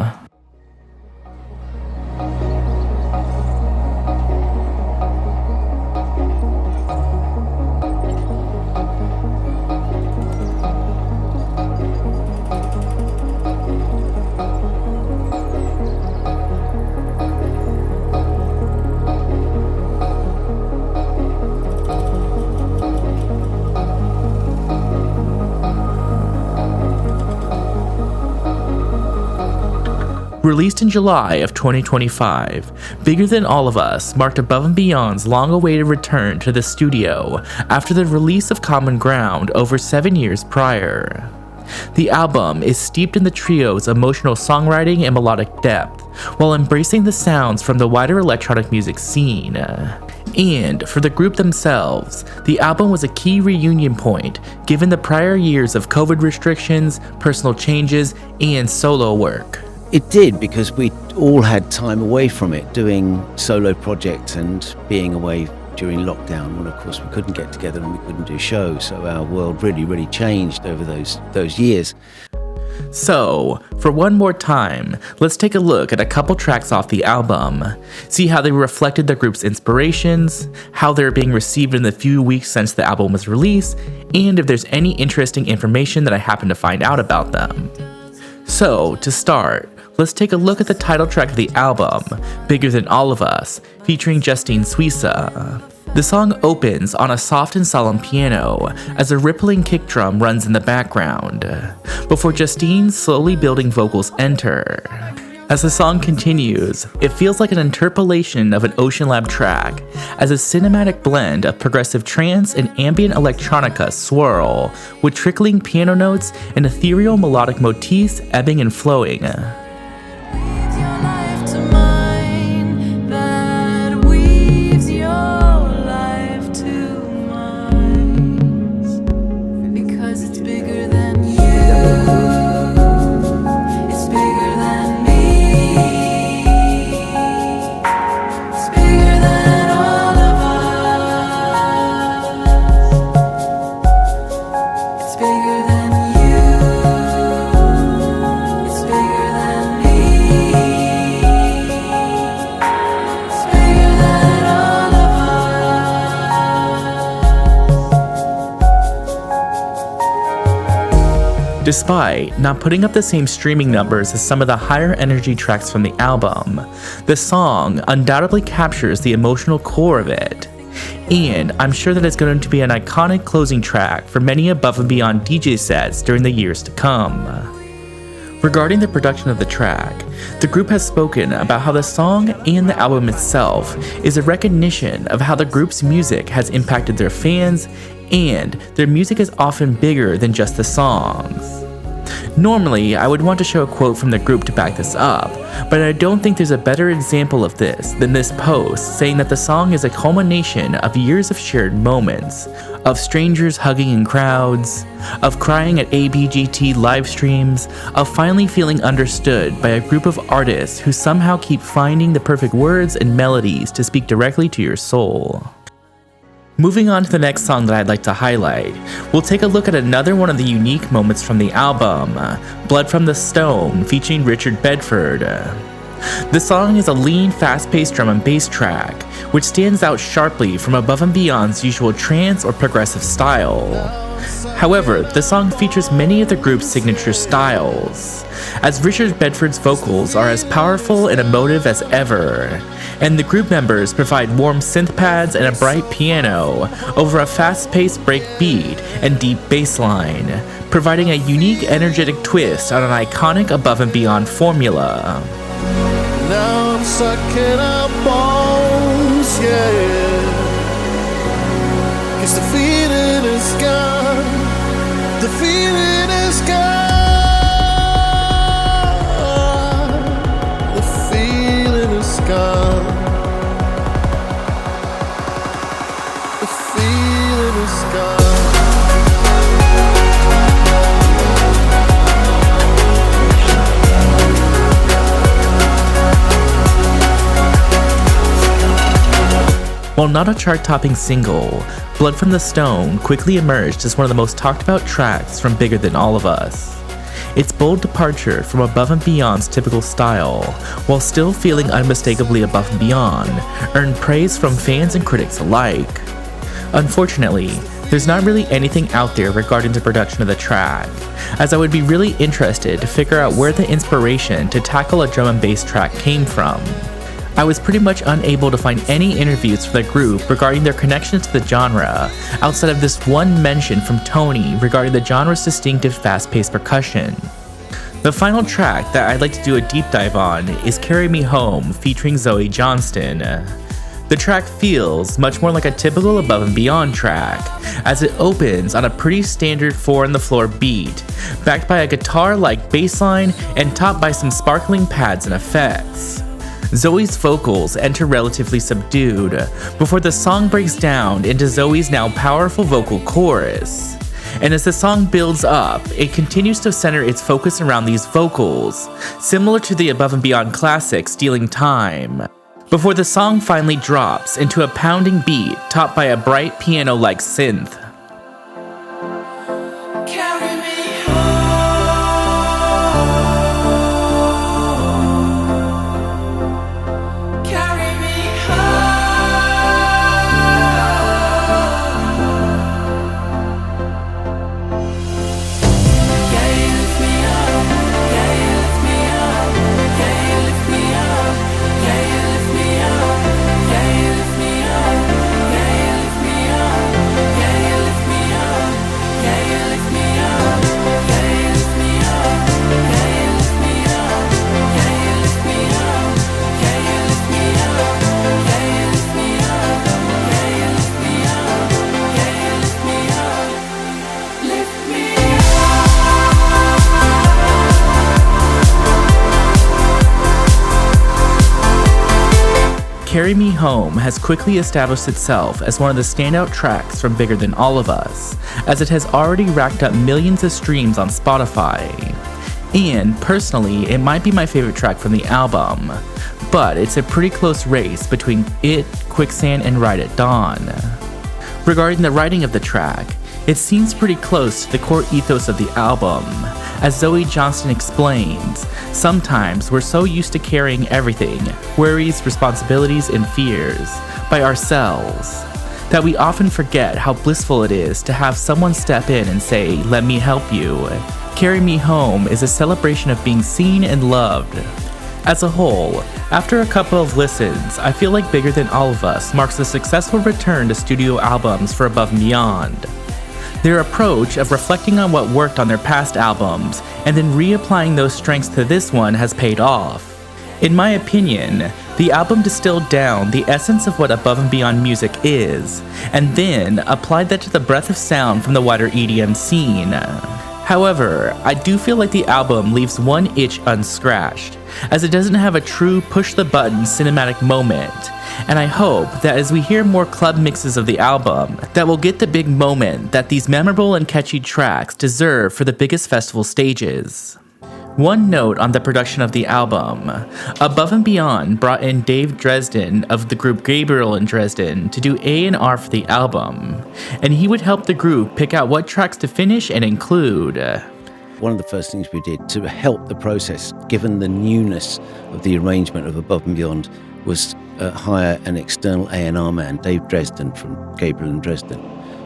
A: Released in July of 2025, Bigger Than All of Us marked Above and Beyond's long-awaited return to the studio after the release of Common Ground over 7 years prior. The album is steeped in the trio's emotional songwriting and melodic depth, while embracing the sounds from the wider electronic music scene. And for the group themselves, the album was a key reunion point given the prior years of COVID restrictions, personal changes, and solo work.
C: It did, because we all had time away from it, doing solo projects and being away during lockdown. Well, of course, we couldn't get together and we couldn't do shows, so our world really changed over those years.
A: So, for one more time, let's take a look at a couple tracks off the album, see how they reflected the group's inspirations, how they're being received in the few weeks since the album was released, and if there's any interesting information that I happen to find out about them. So, to start, let's take a look at the title track of the album, Bigger Than All of Us, featuring Justine Suissa. The song opens on a soft and solemn piano as a rippling kick drum runs in the background, before Justine's slowly building vocals enter. As the song continues, it feels like an interpolation of an OceanLab track, as a cinematic blend of progressive trance and ambient electronica swirl, with trickling piano notes and ethereal melodic motifs ebbing and flowing. Despite not putting up the same streaming numbers as some of the higher energy tracks from the album, the song undoubtedly captures the emotional core of it. And I'm sure that it's going to be an iconic closing track for many above and beyond DJ sets during the years to come. Regarding the production of the track, the group has spoken about how the song and the album itself is a recognition of how the group's music has impacted their fans, and their music is often bigger than just the songs. Normally, I would want to show a quote from the group to back this up, but I don't think there's a better example of this than this post saying that the song is a culmination of years of shared moments, of strangers hugging in crowds, of crying at ABGT live streams, of finally feeling understood by a group of artists who somehow keep finding the perfect words and melodies to speak directly to your soul. Moving on to the next song that I'd like to highlight, we'll take a look at another one of the unique moments from the album, Blood from the Stone, featuring Richard Bedford. The song is a lean, fast-paced drum and bass track, which stands out sharply from above and beyond's usual trance or progressive style. However, the song features many of the group's signature styles, as Richard Bedford's vocals are as powerful and emotive as ever, and the group members provide warm synth pads and a bright piano over a fast-paced break beat and deep bass line, providing a unique energetic twist on an iconic above and beyond formula.
F: Now I'm sucking up bones, yeah. 'Cause the feeling is gone. The feeling is gone. The feeling is gone. The feeling is gone.
A: While not a chart-topping single, Blood from the Stone quickly emerged as one of the most talked about tracks from Bigger Than All of Us. Its bold departure from above and beyond's typical style, while still feeling unmistakably above and beyond, earned praise from fans and critics alike. Unfortunately, there's not really anything out there regarding the production of the track, as I would be really interested to figure out where the inspiration to tackle a drum and bass track came from. I was pretty much unable to find any interviews for the group regarding their connections to the genre, outside of this one mention from Tony regarding the genre's distinctive fast-paced percussion. The final track that I'd like to do a deep dive on is Carry Me Home featuring Zoë Johnston. The track feels much more like a typical above and beyond track, as it opens on a pretty standard 4-on-the-floor beat, backed by a guitar-like bass line and topped by some sparkling pads and effects. Zoe's vocals enter relatively subdued, before the song breaks down into Zoe's now powerful vocal chorus. And as the song builds up, it continues to center its focus around these vocals, similar to the above and beyond classic Stealing Time, before the song finally drops into a pounding beat topped by a bright piano-like synth.
G: Yeah.
A: Carry Me Home has quickly established itself as one of the standout tracks from Bigger Than All of Us, as it has already racked up millions of streams on Spotify. And personally, it might be my favorite track from the album, but it's a pretty close race between it, Quicksand, and Ride at Dawn. Regarding the writing of the track, it seems pretty close to the core ethos of the album. As Zoë Johnston explains, sometimes we're so used to carrying everything, worries, responsibilities, and fears, by ourselves, that we often forget how blissful it is to have someone step in and say, "Let me help you." Carry Me Home is a celebration of being seen and loved. As a whole, after a couple of listens, I feel like Bigger Than All of Us marks a successful return to studio albums for Above and Beyond. Their approach of reflecting on what worked on their past albums and then reapplying those strengths to this one has paid off. In my opinion, the album distilled down the essence of what Above and Beyond music is, and then applied that to the breadth of sound from the wider EDM scene. However, I do feel like the album leaves one itch unscratched, as it doesn't have a true push-the-button cinematic moment, and I hope that as we hear more club mixes of the album, that we'll get the big moment that these memorable and catchy tracks deserve for the biggest festival stages. One note on the production of the album: Above and Beyond brought in Dave Dresden of the group Gabriel and Dresden to do A&R for the album, and he would help the group pick out what tracks to finish and include.
C: One of the first things we did to help the process, given the newness of the arrangement of Above and Beyond, was hire an external A&R man, Dave Dresden from Gabriel and Dresden,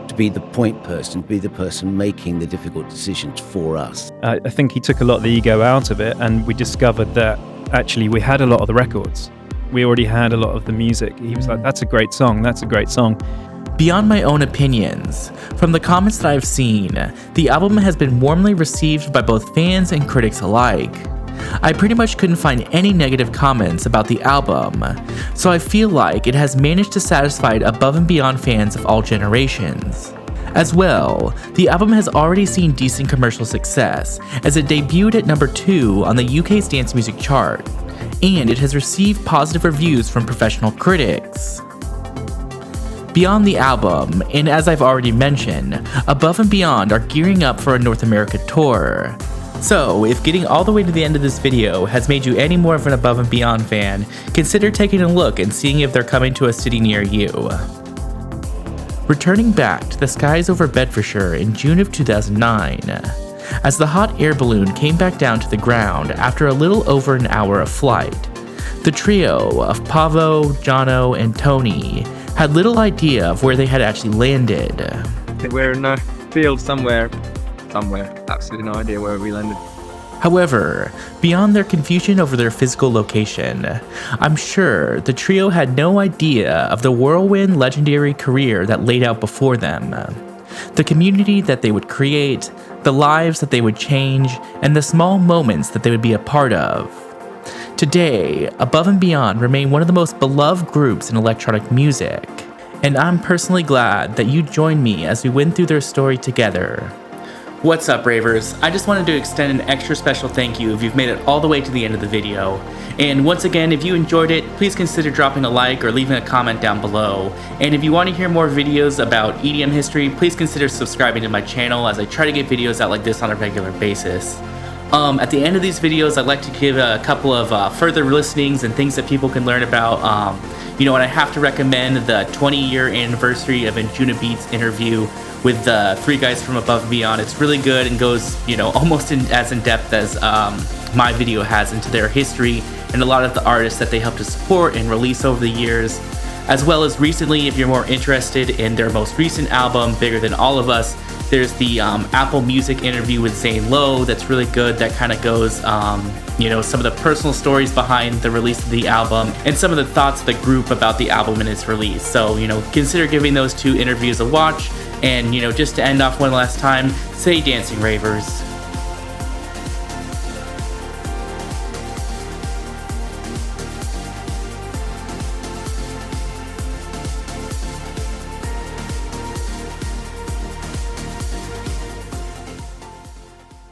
C: to be the point person, be the person making the difficult decisions for us.
K: I think he took a lot of the ego out of it, and we discovered that actually we had a lot of the records. We already had a lot of the music. He was like, "That's a great song, that's a great song."
A: Beyond my own opinions, from the comments that I've seen, the album has been warmly received by both fans and critics alike. I pretty much couldn't find any negative comments about the album, so I feel like it has managed to satisfy Above and Beyond fans of all generations. As well, the album has already seen decent commercial success, as it debuted at number 2 on the UK's dance music chart, and it has received positive reviews from professional critics. Beyond the album, and as I've already mentioned, Above and Beyond are gearing up for a North America tour. So, if getting all the way to the end of this video has made you any more of an Above and Beyond fan, consider taking a look and seeing if they're coming to a city near you. Returning back to the skies over Bedfordshire in June of 2009, as the hot air balloon came back down to the ground after a little over an hour of flight, the trio of Pavo, Jono, and Tony had little idea of where they had actually landed.
J: We're in a field somewhere, absolutely no idea where we landed.
A: However, beyond their confusion over their physical location, I'm sure the trio had no idea of the whirlwind legendary career that laid out before them, the community that they would create, the lives that they would change, and the small moments that they would be a part of. Today, Above and Beyond remain one of the most beloved groups in electronic music, and I'm personally glad that you joined me as we went through their story together. What's up, ravers? I just wanted to extend an extra special thank you if you've made it all the way to the end of the video. And once again, if you enjoyed it, please consider dropping a like or leaving a comment down below. And if you want to hear more videos about EDM history, please consider subscribing to my channel, as I try to get videos out like this on a regular basis. At the end of these videos, I'd like to give a couple of further listenings and things that people can learn about. And I have to recommend the 20-year anniversary of Anjunabeats interview with the 3 guys from Above and Beyond. It's really good and goes, almost as in depth as my video has into their history and a lot of the artists that they helped to support and release over the years. As well as recently, if you're more interested in their most recent album, Bigger Than All of Us, there's the Apple Music interview with Zane Lowe that's really good, that kind of goes, some of the personal stories behind the release of the album and some of the thoughts of the group about the album and its release. So, consider giving those 2 interviews a watch. And, just to end off one last time, say dancing ravers.